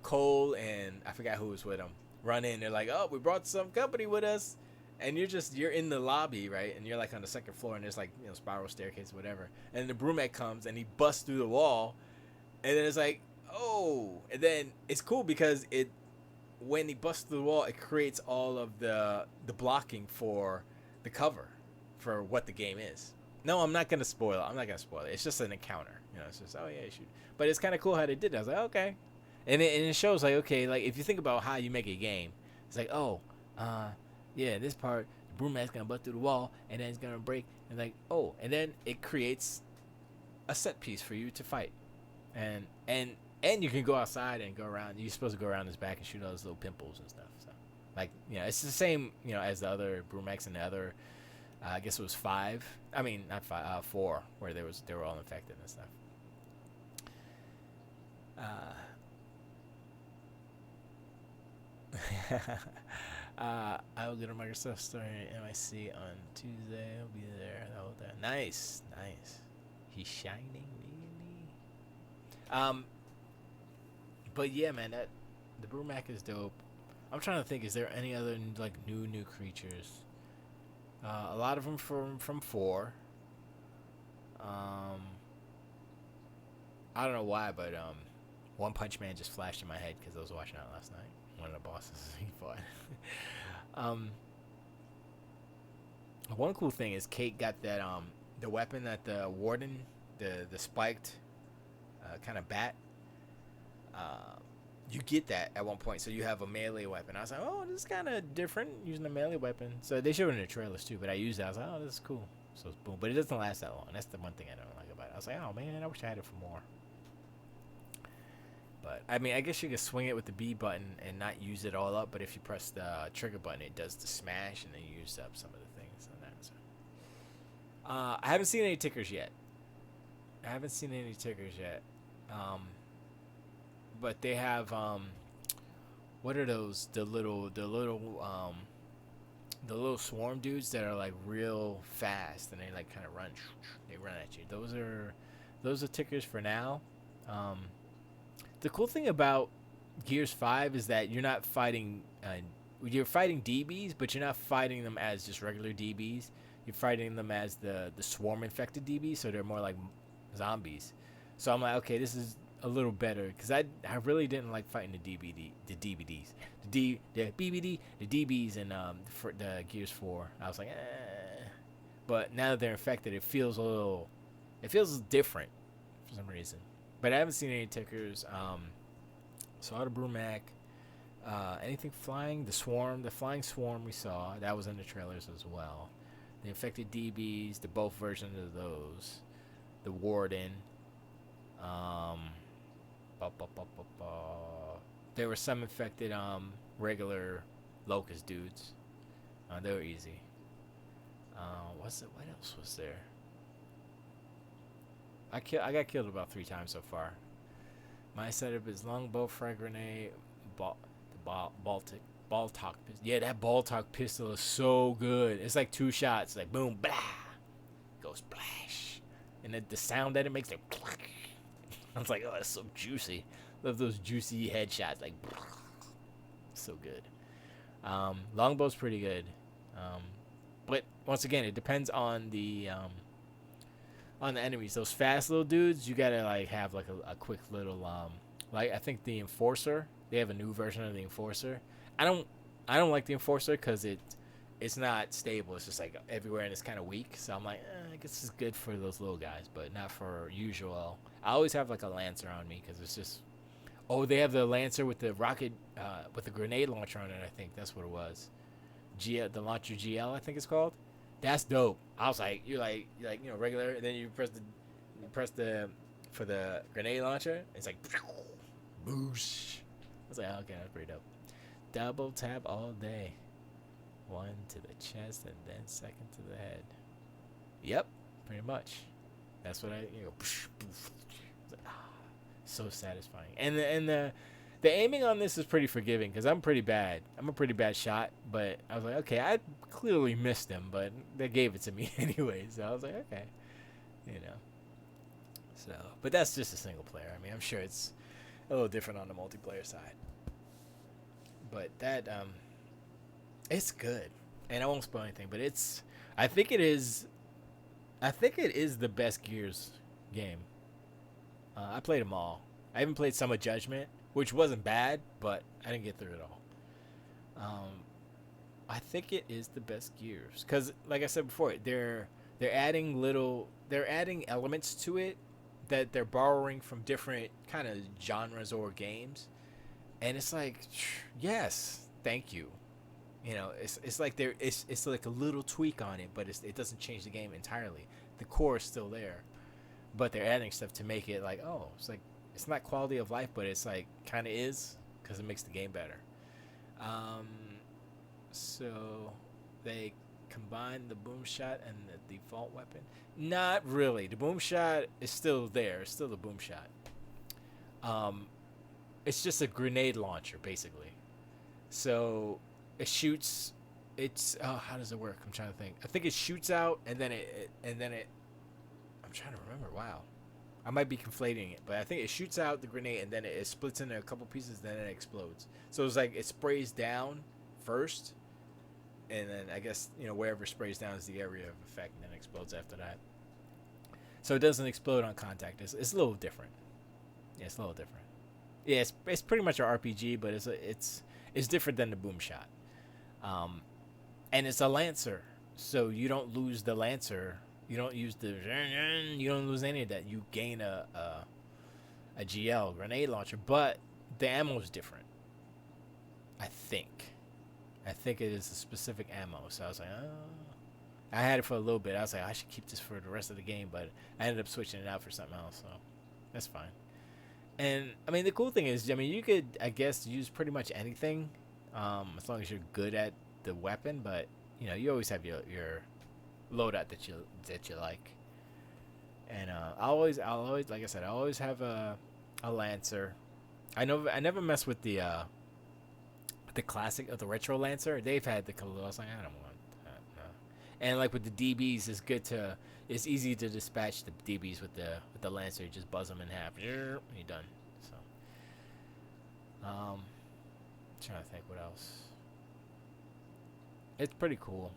Cole and I forgot who was with him run in. They're like, oh, we brought some company with us, and you're in the lobby, right? And you're like on the second floor, and there's like spiral staircase, whatever. And the Brumac comes and he busts through the wall, and then it's like, oh, and then it's cool because when he busts through the wall, it creates all of the blocking for the cover for what the game is. No, I'm not gonna spoil it. I'm not gonna spoil it. It's just an encounter. It's just, oh yeah, shoot. But it's kind of cool how they did that. I was like, okay, and it shows like, okay, like if you think about how you make a game, it's like, oh, yeah, this part, the Brumac's gonna butt through the wall, and then it's gonna break, and like, oh, and then it creates a set piece for you to fight, and you can go outside and go around. You're supposed to go around his back and shoot all those little pimples and stuff. So, like, it's the same, as the other Brumacs and the other. I guess it was 5. I mean, not 5. 4, where they were all infected and stuff. I will get a Microsoft Store at MIC on Tuesday. I'll be there. Nice. He's shining, baby. But yeah, man, the Brumac is dope. I'm trying to think. Is there any other like new creatures? A lot of them from 4. I don't know why, but One Punch Man just flashed in my head because I was watching that last night. One of the bosses he fought. One cool thing is Kate got that the weapon that the Warden, the spiked kind of bat. You get that at one point, so you have a melee weapon. I was like, oh, this is kind of different using a melee weapon. So they showed it in the trailers too, but I used that. I was like, oh, this is cool. So it's boom, but it doesn't last that long. That's the one thing I don't like about it. I was like, oh man, I wish I had it for more. But I mean, I guess you could swing it with the B button and not use it all up. But if you press the trigger button, it does the smash, and then you use up some of the things on that. So, I haven't seen any tickers yet. But they have what are those? The little swarm dudes that are like real fast and they like kind of run. They run at you. Those are tickers for now. The cool thing about Gears 5 is that you're not fighting. You're fighting DBs, but you're not fighting them as just regular DBs. You're fighting them as the swarm infected DBs, so they're more like zombies. So I'm like, okay, this is a little better because I really didn't like fighting the DBs and for the Gears 4. I was like, but now that they're infected, it feels different for some reason. But I haven't seen any tickers. Saw the Brumac. Anything flying? The flying swarm we saw. That was in the trailers as well. The infected DBs, both versions of those. The Warden. There were some infected regular locust dudes. They were easy. What else was there? I got killed about 3 times so far. My setup is longbow, frag grenade, Baltic pistol. Yeah, that Baltic pistol is so good. It's like 2 shots, like boom, blah, goes splash, and the sound that it makes, like, I was like, oh, that's so juicy. Love those juicy headshots, like so good. Longbow's pretty good, um, but once again, it depends on the enemies. Those fast little dudes, you gotta like have like a quick little like I think the Enforcer. They have a new version of the Enforcer. I don't like the Enforcer because it's not stable. It's just like everywhere and it's kind of weak. So I'm like, I guess it's good for those little guys, but not for usual. I always have like a Lancer on me because it's just. Oh, they have the Lancer with the rocket, with the grenade launcher on it. I think that's what it was. The launcher GL, I think it's called. That's dope. I was like, you're like regular, and then you press the for the grenade launcher. It's like, boosh. I was like, okay, that's pretty dope. Double tap all day. One to the chest and then second to the head. Yep, pretty much. That's what so satisfying. And the aiming on this is pretty forgiving because I'm pretty bad. I'm a pretty bad shot, but I was like, okay, I clearly missed him, but they gave it to me anyway. So I was like, okay, So, but that's just a single player. I mean, I'm sure it's a little different on the multiplayer side. But that it's good, and I won't spoil anything. But I think it is the best Gears game. I played them all. I even played some of Judgment, which wasn't bad, but I didn't get through it all. I think it is the best Gears because, like I said before, they're adding elements to it that they're borrowing from different kind of genres or games, and it's like, yes, thank you. It's like it's like a little tweak on it, but it doesn't change the game entirely. The core is still there, but they're adding stuff to make it like, oh, it's like it's not quality of life, but it's like kind of is because it makes the game better. So they combine the boom shot and the default weapon. Not really. The boom shot is still there. It's still the boom shot. It's just a grenade launcher basically. So it shoots. How does it work? I'm trying to think. I think it shoots out and then it. I'm trying to remember. Wow, I might be conflating it, but I think it shoots out the grenade and then it splits into a couple pieces. Then it explodes. So it's like it sprays down first, and then I guess wherever sprays down is the area of effect, and then it explodes after that. So it doesn't explode on contact. It's a little different. Yeah, it's a little different. Yeah, it's pretty much an RPG, but it's different than the boom shot. And it's a Lancer, so you don't lose the Lancer. You don't use you don't lose any of that. You gain a GL grenade launcher, but the ammo is different. I think it is a specific ammo. So I was like, I had it for a little bit. I was like, I should keep this for the rest of the game, but I ended up switching it out for something else. So that's fine. And I mean, the cool thing is, I mean, you could, I guess, use pretty much anything, as long as you're good at the weapon. But you always have your loadout that you like. And I'll always, like I said, I always have a Lancer. I never mess with the classic of the retro Lancer. They've had the color. I was like, I don't want that. No. And like with the DBs, it's easy to dispatch the DBs with the Lancer. You just buzz them in half. You're done. So, trying to think what else. It's pretty cool.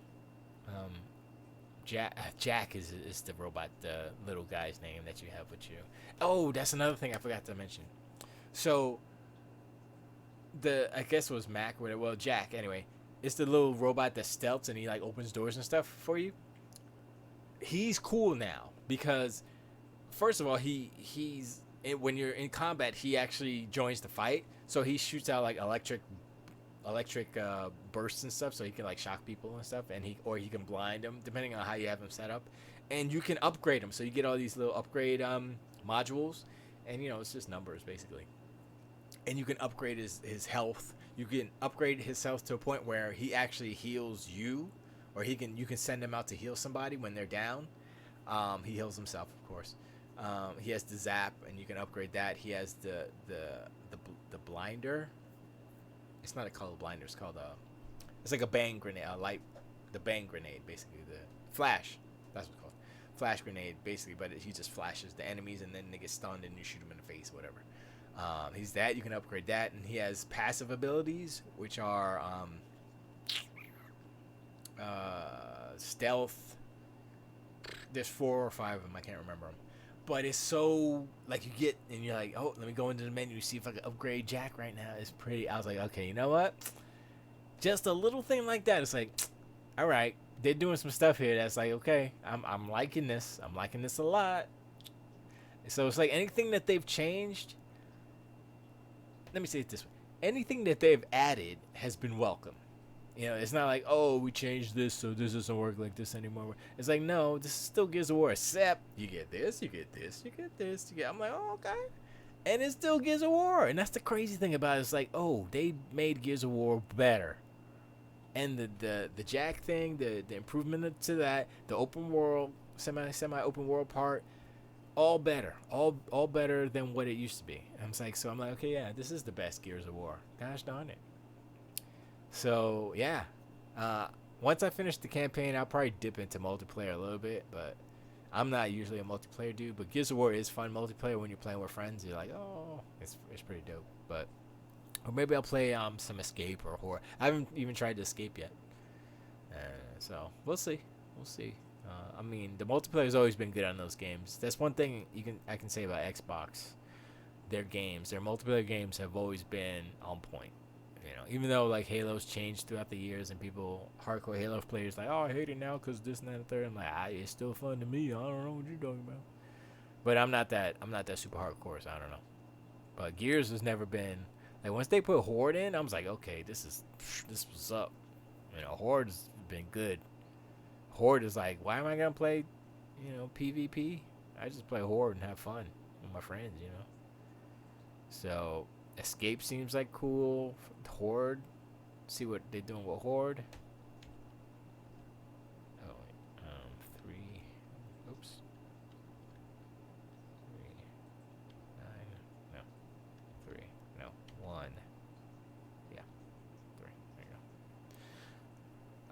Jack is the robot, the little guy's name that you have with you. Oh, that's another thing I forgot to mention. So, I guess it was Mac or whatever. Well, Jack, anyway. It's the little robot that stealths and he like opens doors and stuff for you. He's cool now because, first of all, when you're in combat, he actually joins the fight. So he shoots out like electric bursts and stuff, so he can like shock people and stuff, and he can blind them depending on how you have him set up. And you can upgrade him, so you get all these little upgrade modules, and it's just numbers basically. And you can upgrade his health. You can upgrade his health to a point where he actually heals you, or you can send him out to heal somebody when they're down. He heals himself, of course. He has the zap, and you can upgrade that. He has the blinder. It's not called a blinder. It's called it's like a bang grenade, the bang grenade, basically the flash. That's what it's called, flash grenade, basically. But he just flashes the enemies, and then they get stunned, and you shoot them in the face, whatever. He's that. You can upgrade that, and he has passive abilities, which are stealth. There's 4 or 5 of them. I can't remember them. But it's so like you get and you're like, oh, let me go into the menu see if I can upgrade Jack right now. It's pretty. I was like, okay, you know what? Just a little thing like that. It's like, all right, they're doing some stuff here that's like, okay, I'm liking this. I'm liking this a lot. So it's like anything that they've changed. Let me say it this way: anything that they've added has been welcome. You know, it's not like, oh, we changed this, so this doesn't work like this anymore. It's like, no, this is still Gears of War, except you get this, you get this, you get this. You get. I'm like, oh, okay. And it's still Gears of War. And that's the crazy thing about it. It's like, oh, they made Gears of War better. And the Jack thing, the improvement to that, the open world, semi open world part, all better. All better than what it used to be. I'm like, okay, yeah, this is the best Gears of War. Gosh darn it. So yeah, once I finish the campaign, I'll probably dip into multiplayer a little bit, but I'm not usually a multiplayer dude. But Gears of War is fun multiplayer when you're playing with friends. You're like, oh, it's pretty dope. But or maybe I'll play some Escape or Horror. I haven't even tried to Escape yet, so we'll see. We'll see. I mean, the multiplayer's always been good on those games. That's one thing I can say about Xbox. Their games, their multiplayer games have always been on point. You know, even though like Halo's changed throughout the years and people, hardcore Halo players, like, oh, I hate it now because this and that and third. I'm like, it's still fun to me. I don't know what you're talking about. But I'm not that super hardcore, so I don't know. But Gears has never been like once they put Horde in, I was like, okay, this was up. You know, Horde's been good. Horde is like, why am I gonna play, PvP? I just play Horde and have fun with my friends, So Escape seems like cool. Horde, see what they're doing with Horde. Oh wait, 3. Oops. 3, 9. No, 3. No, 1. Yeah, 3. There you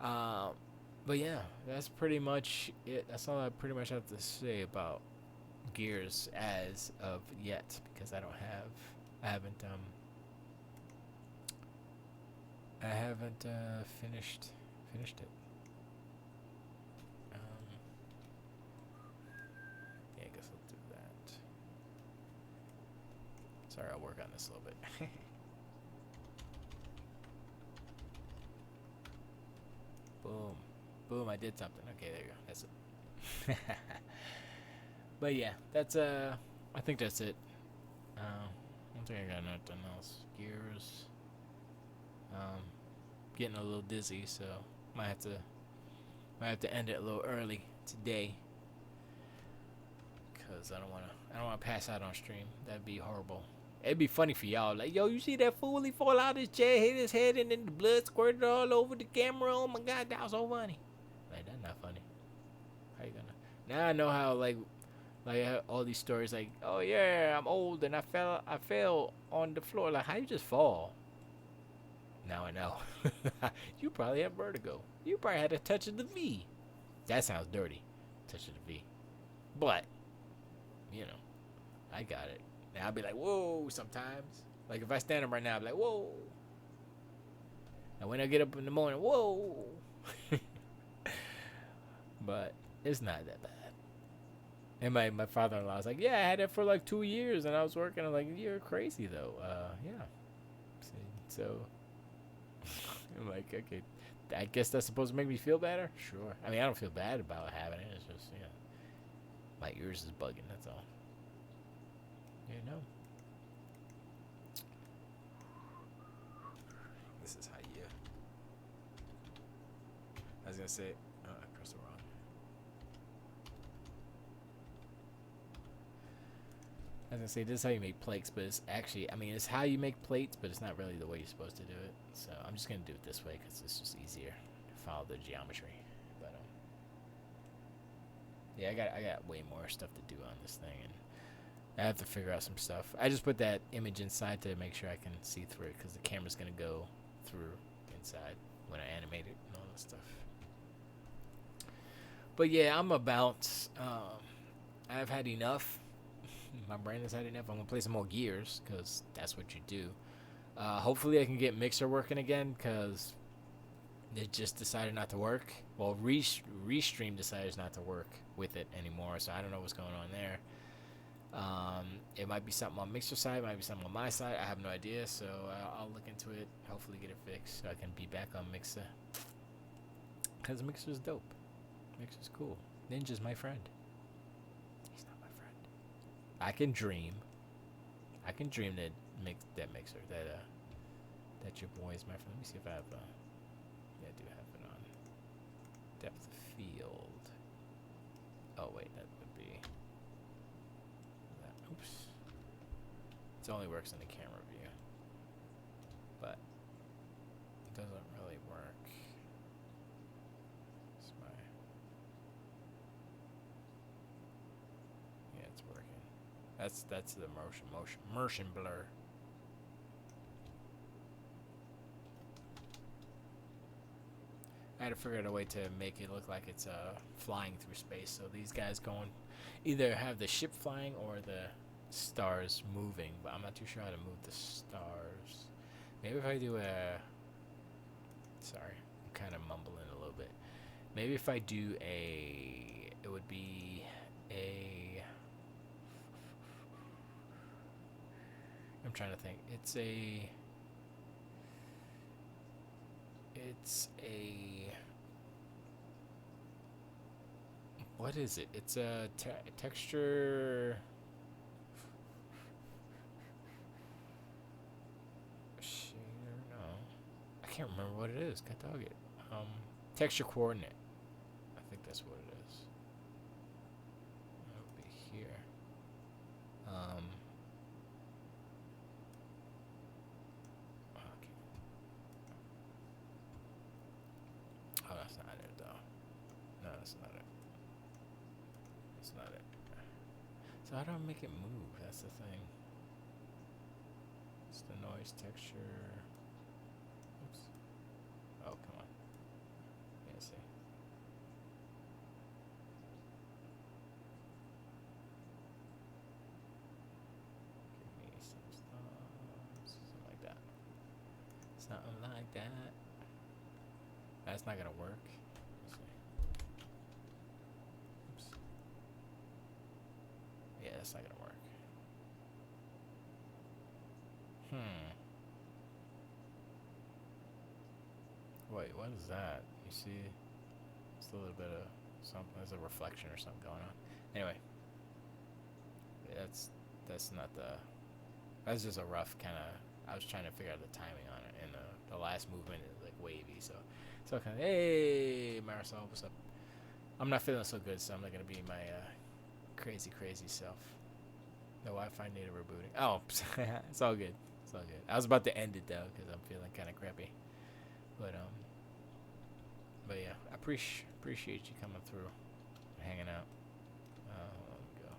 go. But yeah, that's pretty much it. That's all I pretty much have to say about Gears as of yet, because I haven't finished it. Yeah, I guess I'll do that. Sorry, I'll work on this a little bit. Boom, I did something. Okay, there you go. That's it. But yeah, that's I think that's it. I don't think I got nothing else. Gears. Getting a little dizzy, so might have to end it a little early today, cause I don't wanna pass out on stream. That'd be horrible. It'd be funny for y'all, like, yo, you see that fool? He fall out his chair, hit his head, and then the blood squirted all over the camera. Oh my god, that was so funny. Like, that's not funny. How you gonna? Now I know how like all these stories, like, oh yeah, I'm old and I fell on the floor. Like, how you just fall? Now I know. You probably have vertigo. You probably had a touch of the V. That sounds dirty. Touch of the V. But, I got it. Now I'll be like, whoa, sometimes. Like, if I stand up right now, I'll be like, whoa. And when I get up in the morning, whoa. But it's not that bad. And my father-in-law was like, yeah, I had it for like 2 years, and I was working. I'm like, you're crazy, though. Yeah. So, I'm like, okay, I guess that's supposed to make me feel better? Sure. I mean, I don't feel bad about having it. It's just, my ears is bugging, that's all. This is how you... I was going to say... Oh, I pressed it wrong. I was going to say, this is how you make plates, but it's actually... I mean, it's how you make plates, but it's not really the way you're supposed to do it. So, I'm just going to do it this way, because it's just easier to follow the geometry. But, yeah, I got way more stuff to do on this thing, and I have to figure out some stuff. I just put that image inside to make sure I can see through it, because the camera's going to go through inside when I animate it and all that stuff. But yeah, I'm about... I've had enough. My brain is heading up. I'm gonna play some more Gears because that's what you do. Hopefully, I can get Mixer working again because it just decided not to work. Well, Restream decided not to work with it anymore, so I don't know what's going on there. It might be something on Mixer side, might be something on my side. I have no idea, so I'll look into it. Hopefully, get it fixed so I can be back on Mixer. Cause Mixer's dope. Mixer's cool. Ninja's my friend. He's not my friend. I can dream. I can dream that Mixer that your boy is my friend. Let me see if I have. Yeah, I do have it on. Depth of field. Oh wait, that would be. Oops. It only works in the camera view, but it doesn't really work. It's my. Yeah, it's working. That's the motion blur. I had to figure out a way to make it look like it's flying through space. So these guys going either have the ship flying or the stars moving, but I'm not too sure how to move the stars. Maybe if I do a... Sorry, I'm kind of mumbling a little bit. Maybe if I do a... It would be a... I'm trying to think. It's a... What is it? It's a texture... Shader? No. I can't remember what it is. God dog it. Texture coordinate. I think that's what it is. It'll be here. Okay. Oh, that's not it though. No, that's not it. That's not it. So how do I make it move? That's the thing. It's the noise texture. Oops. Oh, come on. Can't see. Give me some stuff. Something like that. Something like that. That's not gonna work. Let's see. Oops. Yeah, that's not gonna work. Wait, what is that? You see, it's a little bit of something. There's a reflection or something going on. Anyway, yeah, that's not the. That's just a rough kind of. I was trying to figure out the timing on it, and the last movement is like wavy, so kind of. Hey, Marisol, what's up? I'm not feeling so good, so I'm not gonna be my crazy self. The Wi-Fi needed rebooting. Oh, it's all good. It's all good. I was about to end it though because I'm feeling kind of crappy. But yeah, I appreciate you coming through, hanging out. Let me go.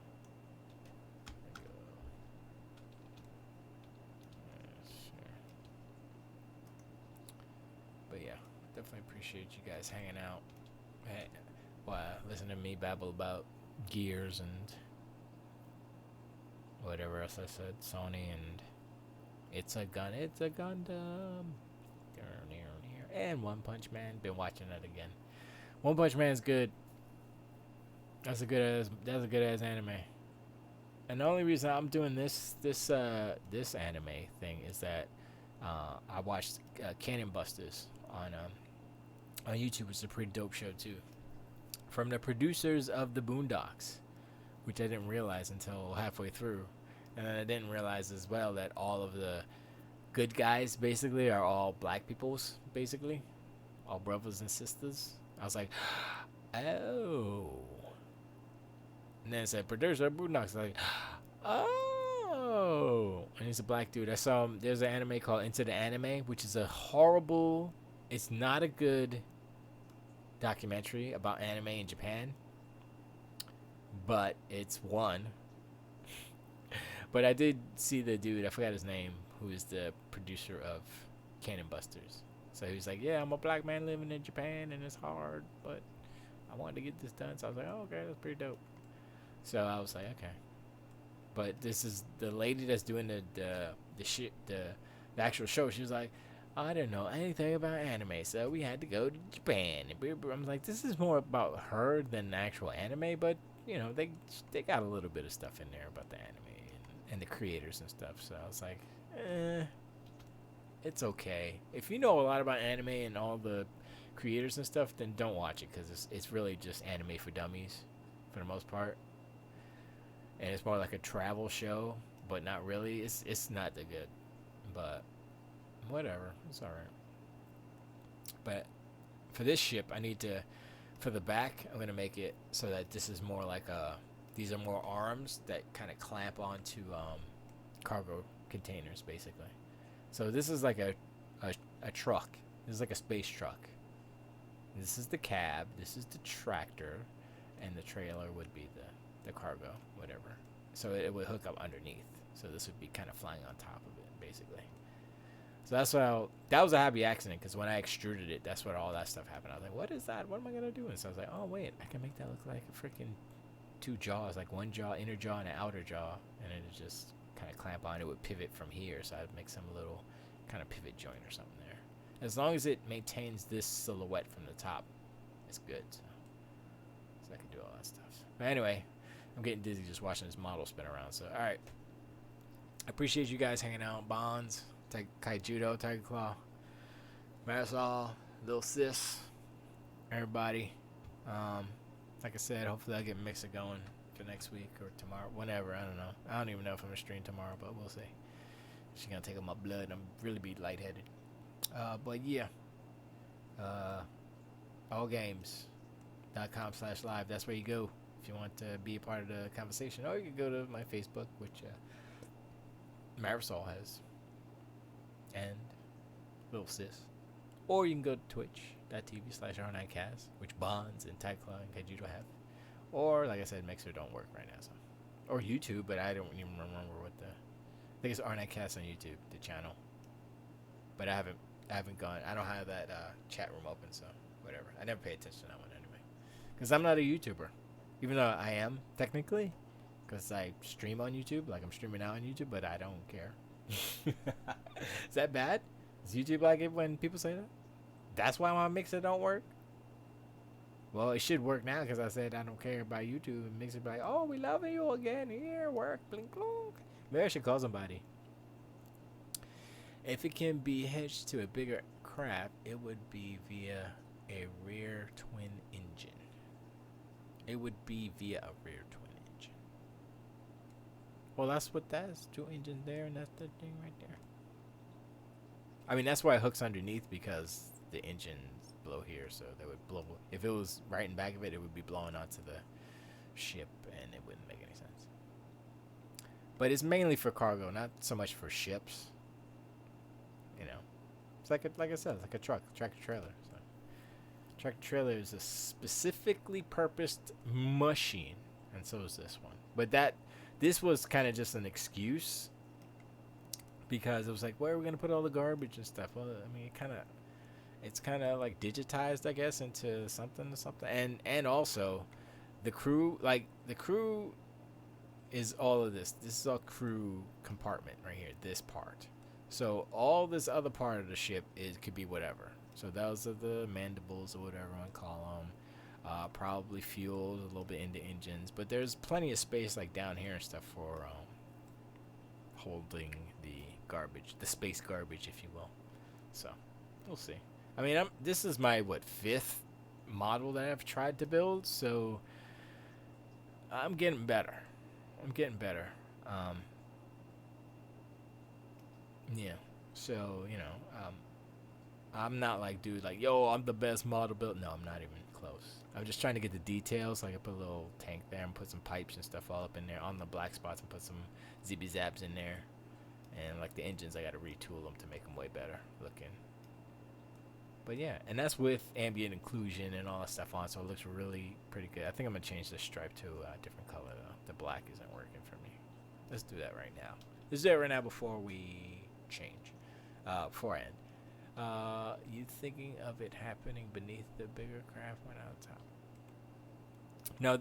Yes, sure. But yeah, definitely appreciate you guys hanging out. Hey, listen to me babble about Gears and whatever else I said, Sony and it's a Gundam. And One Punch Man. Been watching that again. One Punch Man's good. That's a good ass anime. And the only reason I'm doing this anime thing is that I watched Cannon Busters on YouTube, which is a pretty dope show too. From the producers of the Boondocks, which I didn't realize until halfway through. And then I didn't realize as well that all of the good guys basically are all black peoples, basically. All brothers and sisters. I was like, oh. And then it said, producer of Boondocks. Like, oh. And he's a black dude. I saw him. There's an anime called Into the Anime, which is a horrible, it's not a good documentary about anime in Japan. But it's one. But I did see the dude, I forgot his name, who is the producer of Cannon Busters. So he was like, yeah, I'm a black man living in Japan and it's hard, but I wanted to get this done. So I was like, oh, okay, that's pretty dope. So I was like, okay. But this is the lady that's doing the shit the actual show. She was like, I don't know anything about anime, so we had to go to Japan. I'm like, this is more about her than the actual anime, but you know, they got a little bit of stuff in there about the anime and the creators and stuff. So I was like, it's okay. If you know a lot about anime and all the creators and stuff, then don't watch it because it's really just anime for dummies, for the most part. And it's more like a travel show, but not really. It's not that good, but whatever. It's all right. But for this ship, I need to for the back. I'm gonna make it so that this is more like a. These are more arms that kind of clamp onto cargo containers, basically. So this is like a truck. This is like a space truck. This is the cab. This is the tractor, and the trailer would be the cargo, whatever. So it would hook up underneath. So this would be kind of flying on top of it, basically. So that was a happy accident because when I extruded it, that's what all that stuff happened. I was like, what is that? What am I gonna do? And so I was like, oh wait, I can make that look like a freaking two jaws, like one jaw, inner jaw, and an outer jaw, and it would just kind of clamp on. It would pivot from here, so I'd make some little kind of pivot joint or something there. As long as it maintains this silhouette from the top, it's good. So I can do all that stuff. But anyway, I'm getting dizzy just watching this model spin around. So, all right. I appreciate you guys hanging out. Bonds, Kai Judo, Tiger Claw, Marisol, Lil Sis, everybody. Like I said, hopefully I'll get Mixer going for next week or tomorrow, whenever. I don't know. I don't even know if I'm going to stream tomorrow, but we'll see. She's going to take up my blood and I'm really be lightheaded. But yeah. allgames.com/live. That's where you go if you want to be a part of the conversation. Or you can go to my Facebook, which Marisol has, and Little Sis. Or you can go to twitch.tv/R9cast, which Bonds and Tyclaw and Kajudo have. Or, like I said, Mixer don't work right now. So, or YouTube, but I don't even remember what I think it's R9cast on YouTube, the channel. But I haven't gone. I don't have that chat room open, so whatever. I never pay attention to that one anyway. Because I'm not a YouTuber. Even though I am, technically. Because I stream on YouTube. Like I'm streaming now on YouTube, but I don't care. Is that bad? Does YouTube like it when people say that? That's why my Mixer don't work? Well, it should work now because I said I don't care about YouTube. And Mixer be like, oh, we love you again. Here, work. Blink, blink. Maybe I should call somebody. If it can be hitched to a bigger craft, it would be via a rear twin engine. It would be via a rear twin engine. Well, that's what that is. Two engines there, and that's the thing right there. I mean, that's why it hooks underneath because the engines blow here, so they would blow. If it was right in back of it, it would be blowing onto the ship, and it wouldn't make any sense. But it's mainly for cargo, not so much for ships. You know, it's like I said, it's like a tractor trailer. So, tractor trailer is a specifically purposed machine, and so is this one. But this was kind of just an excuse because it was like, where are we gonna put all the garbage and stuff? Well, I mean, it's kind of like digitized, I guess, into something, and also the crew is all of this. This is all crew compartment right here. This part. So all this other part of the ship could be whatever. So those are the mandibles or whatever you want to call them. Probably fuels a little bit into engines, but there's plenty of space like down here and stuff for holding the garbage, the space garbage, if you will. So we'll see. I mean, this is my fifth model that I've tried to build, so I'm getting better. Yeah. So, I'm not like, dude, like, yo, I'm the best model built. No, I'm not even close. I'm just trying to get the details. Like, I put a little tank there and put some pipes and stuff all up in there on the black spots and put some zippy zaps in there. And, like, the engines, I got to retool them to make them way better looking. But, yeah. And that's with ambient inclusion and all that stuff on, so it looks really pretty good. I think I'm going to change the stripe to a different color, though. The black isn't working for me. Let's do that right now. Let's do it right now before we change. Before I end. You thinking of it happening beneath the bigger craft went out top? No,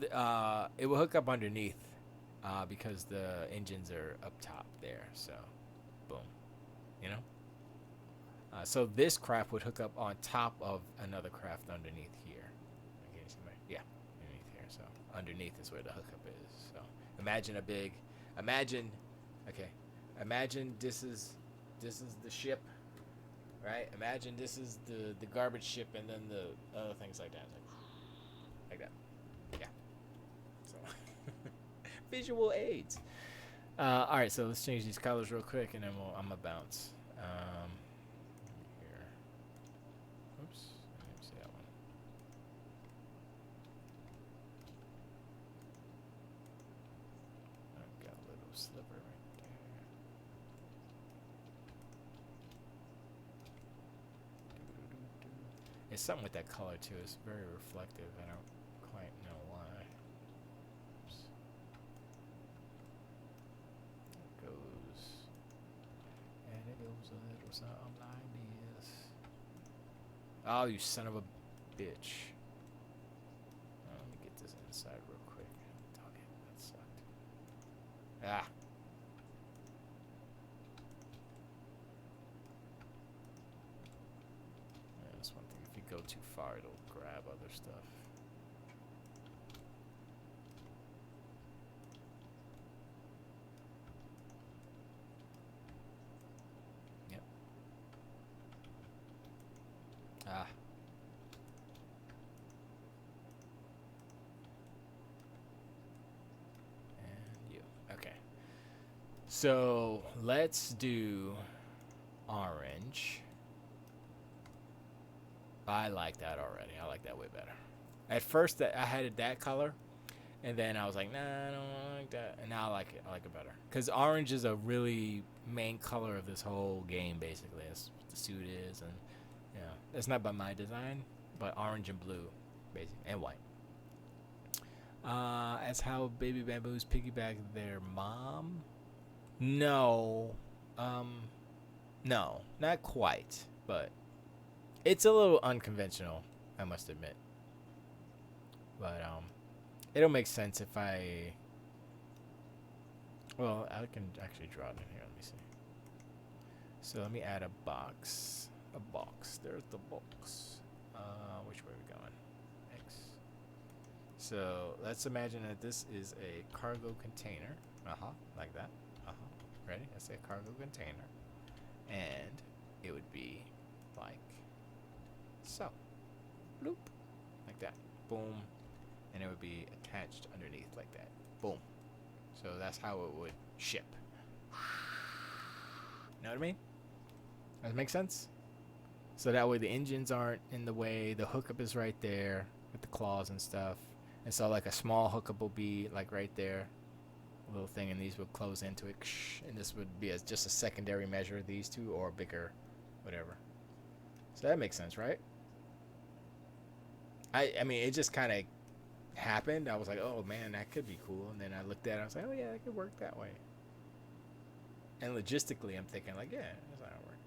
it will hook up underneath because the engines are up top there. So, boom, you know. So this craft would hook up on top of another craft underneath here. Okay, yeah, underneath here. So underneath is where the hookup is. So imagine a big, imagine, okay, imagine this is the ship, right? Imagine this is the garbage ship, and then the other things like that, like that. Yeah. So visual aids. All right, so let's change these colors real quick, and then I'm gonna bounce. Here. Oops. Let me see that one. I've got a little sliver right there. It's something with that color too. It's very reflective. I don't quite know why. Oops. It goes, and it goes a little something like this. Oh, you son of a bitch. Let me get this inside real quick. Dog it, that sucked. Ah. Yeah, that's one thing. If you go too far, it'll grab other stuff. Yep. Ah. And you. Okay. So let's do orange. I like that already. I like that way better. At first, I had it that color, and then I was like, nah, I don't like that. And now I like it. I like it better. Because orange is a really main color of this whole game, basically. That's what the suit is. And, you know, it's not by my design, but orange and blue, basically, and white. As how baby bamboos piggyback their mom? No. Um, no, not quite, but it's a little unconventional, I must admit. But it'll make sense if I. Well, I can actually draw it in here. Let me see. So let me add a box. A box. There's the box. Which way are we going? X. So let's imagine that this is a cargo container. Like that. Ready? Let's say a cargo container, and it would be like so. Bloop. Like that. Boom. And it would be attached underneath like that. Boom. So that's how it would ship. Know what I mean? Does that make sense? So that way the engines aren't in the way. The hookup is right there with the claws and stuff. And so like a small hookup will be like right there. A little thing, and these would close into it. And this would be just a secondary measure of these two, or bigger, whatever. So that makes sense, right? I mean, it just kind of happened. I was like, oh man, that could be cool. And then I looked at it, I was like, oh yeah, it could work that way. And logistically, I'm thinking like, yeah, that's how it works.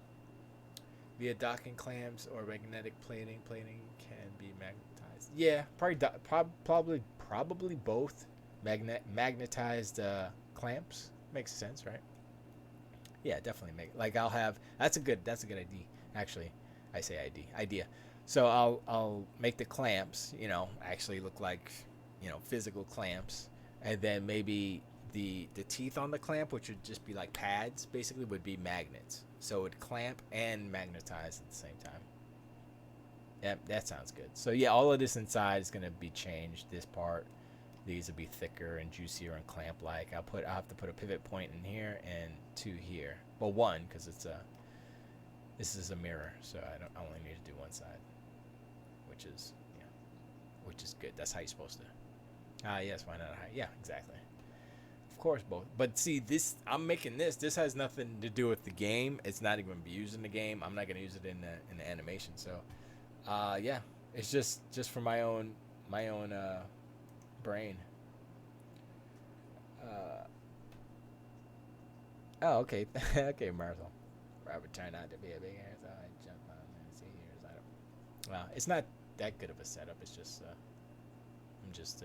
Via docking clamps or magnetic plating. Plating can be magnetized. Yeah, probably both. Magnetized clamps makes sense, right? Yeah, definitely make. Like I'll have. That's a good idea. Actually, I say idea. So I'll make the clamps, actually look like, physical clamps, and then maybe the teeth on the clamp, which would just be like pads, basically would be magnets. So it would clamp and magnetize at the same time. Yep, that sounds good. So yeah, all of this inside is gonna be changed. This part, these will be thicker and juicier and clamp like. I'll have to put a pivot point in here and two here. Well, one, because this is a mirror, so I only need to do one side, which is good. That's how you're supposed to. Yes, why not? Yeah, exactly. Of course, both. But see, I'm making this. This has nothing to do with the game. It's not even be used in the game. I'm not gonna use it in the animation. So, yeah, it's just for my own brain. Oh, okay, okay, Marcel. Robert turned out to be a big ass. So I jumped on and see here. Well, it's not that good of a setup. It's just I'm just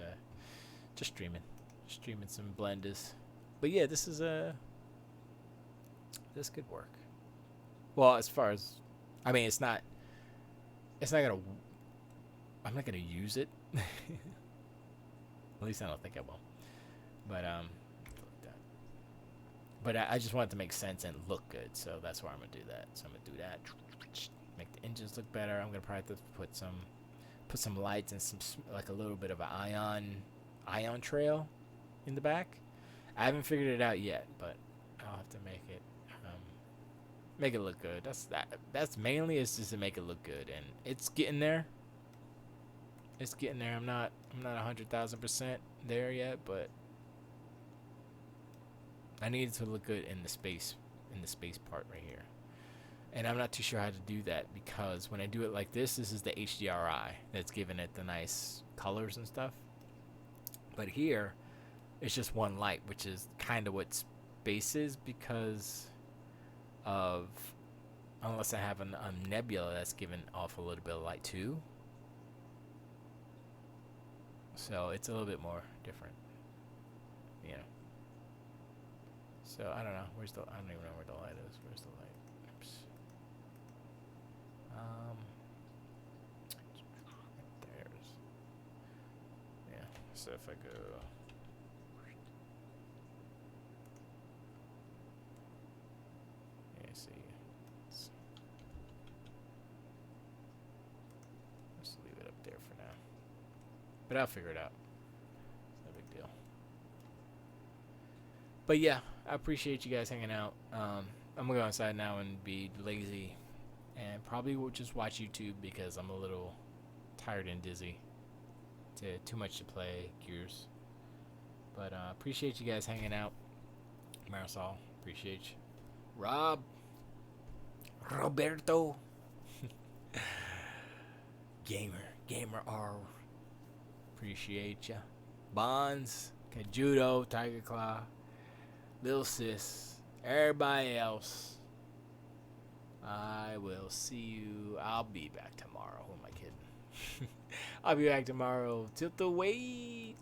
streaming. streaming some blenders. But yeah, this is a this could work. Well, as far as I mean, it's not gonna I'm not gonna use it. At least I don't think I will. But I just want it to make sense and look good, so that's why I'm gonna do that. So I'm gonna do that, make the engines look better. I'm gonna probably have to put some lights and some like a little bit of an ion trail in the back. I haven't figured it out yet, but I'll have to make it look good. That's mainly it's just to make it look good, and it's getting there. It's getting there. I'm not 100,000% there yet, but I need it to look good in the space part right here. And I'm not too sure how to do that because when I do it like this is the HDRI that's giving it the nice colors and stuff. But here, it's just one light, which is kind of what space is because of unless I have a nebula that's giving off a little bit of light too. So it's a little bit more different, you know. So I don't know. I don't even know where the light is. Where's the light? Oops. There's. Yeah. So if I go. Yeah, see. Let's leave it up there for now. But I'll figure it out. It's no big deal. But yeah, I appreciate you guys hanging out. I'm gonna go inside now and be lazy, and probably will just watch YouTube because I'm a little tired and dizzy. Too much to play Gears. But appreciate you guys hanging out. Marisol, appreciate you. Roberto, Gamer R, appreciate ya. Bonds, Kajudo, Tiger Claw, Lil Sis, everybody else. I will see you. I'll be back tomorrow. Who am I kidding? I'll be back tomorrow. Tilt the weight.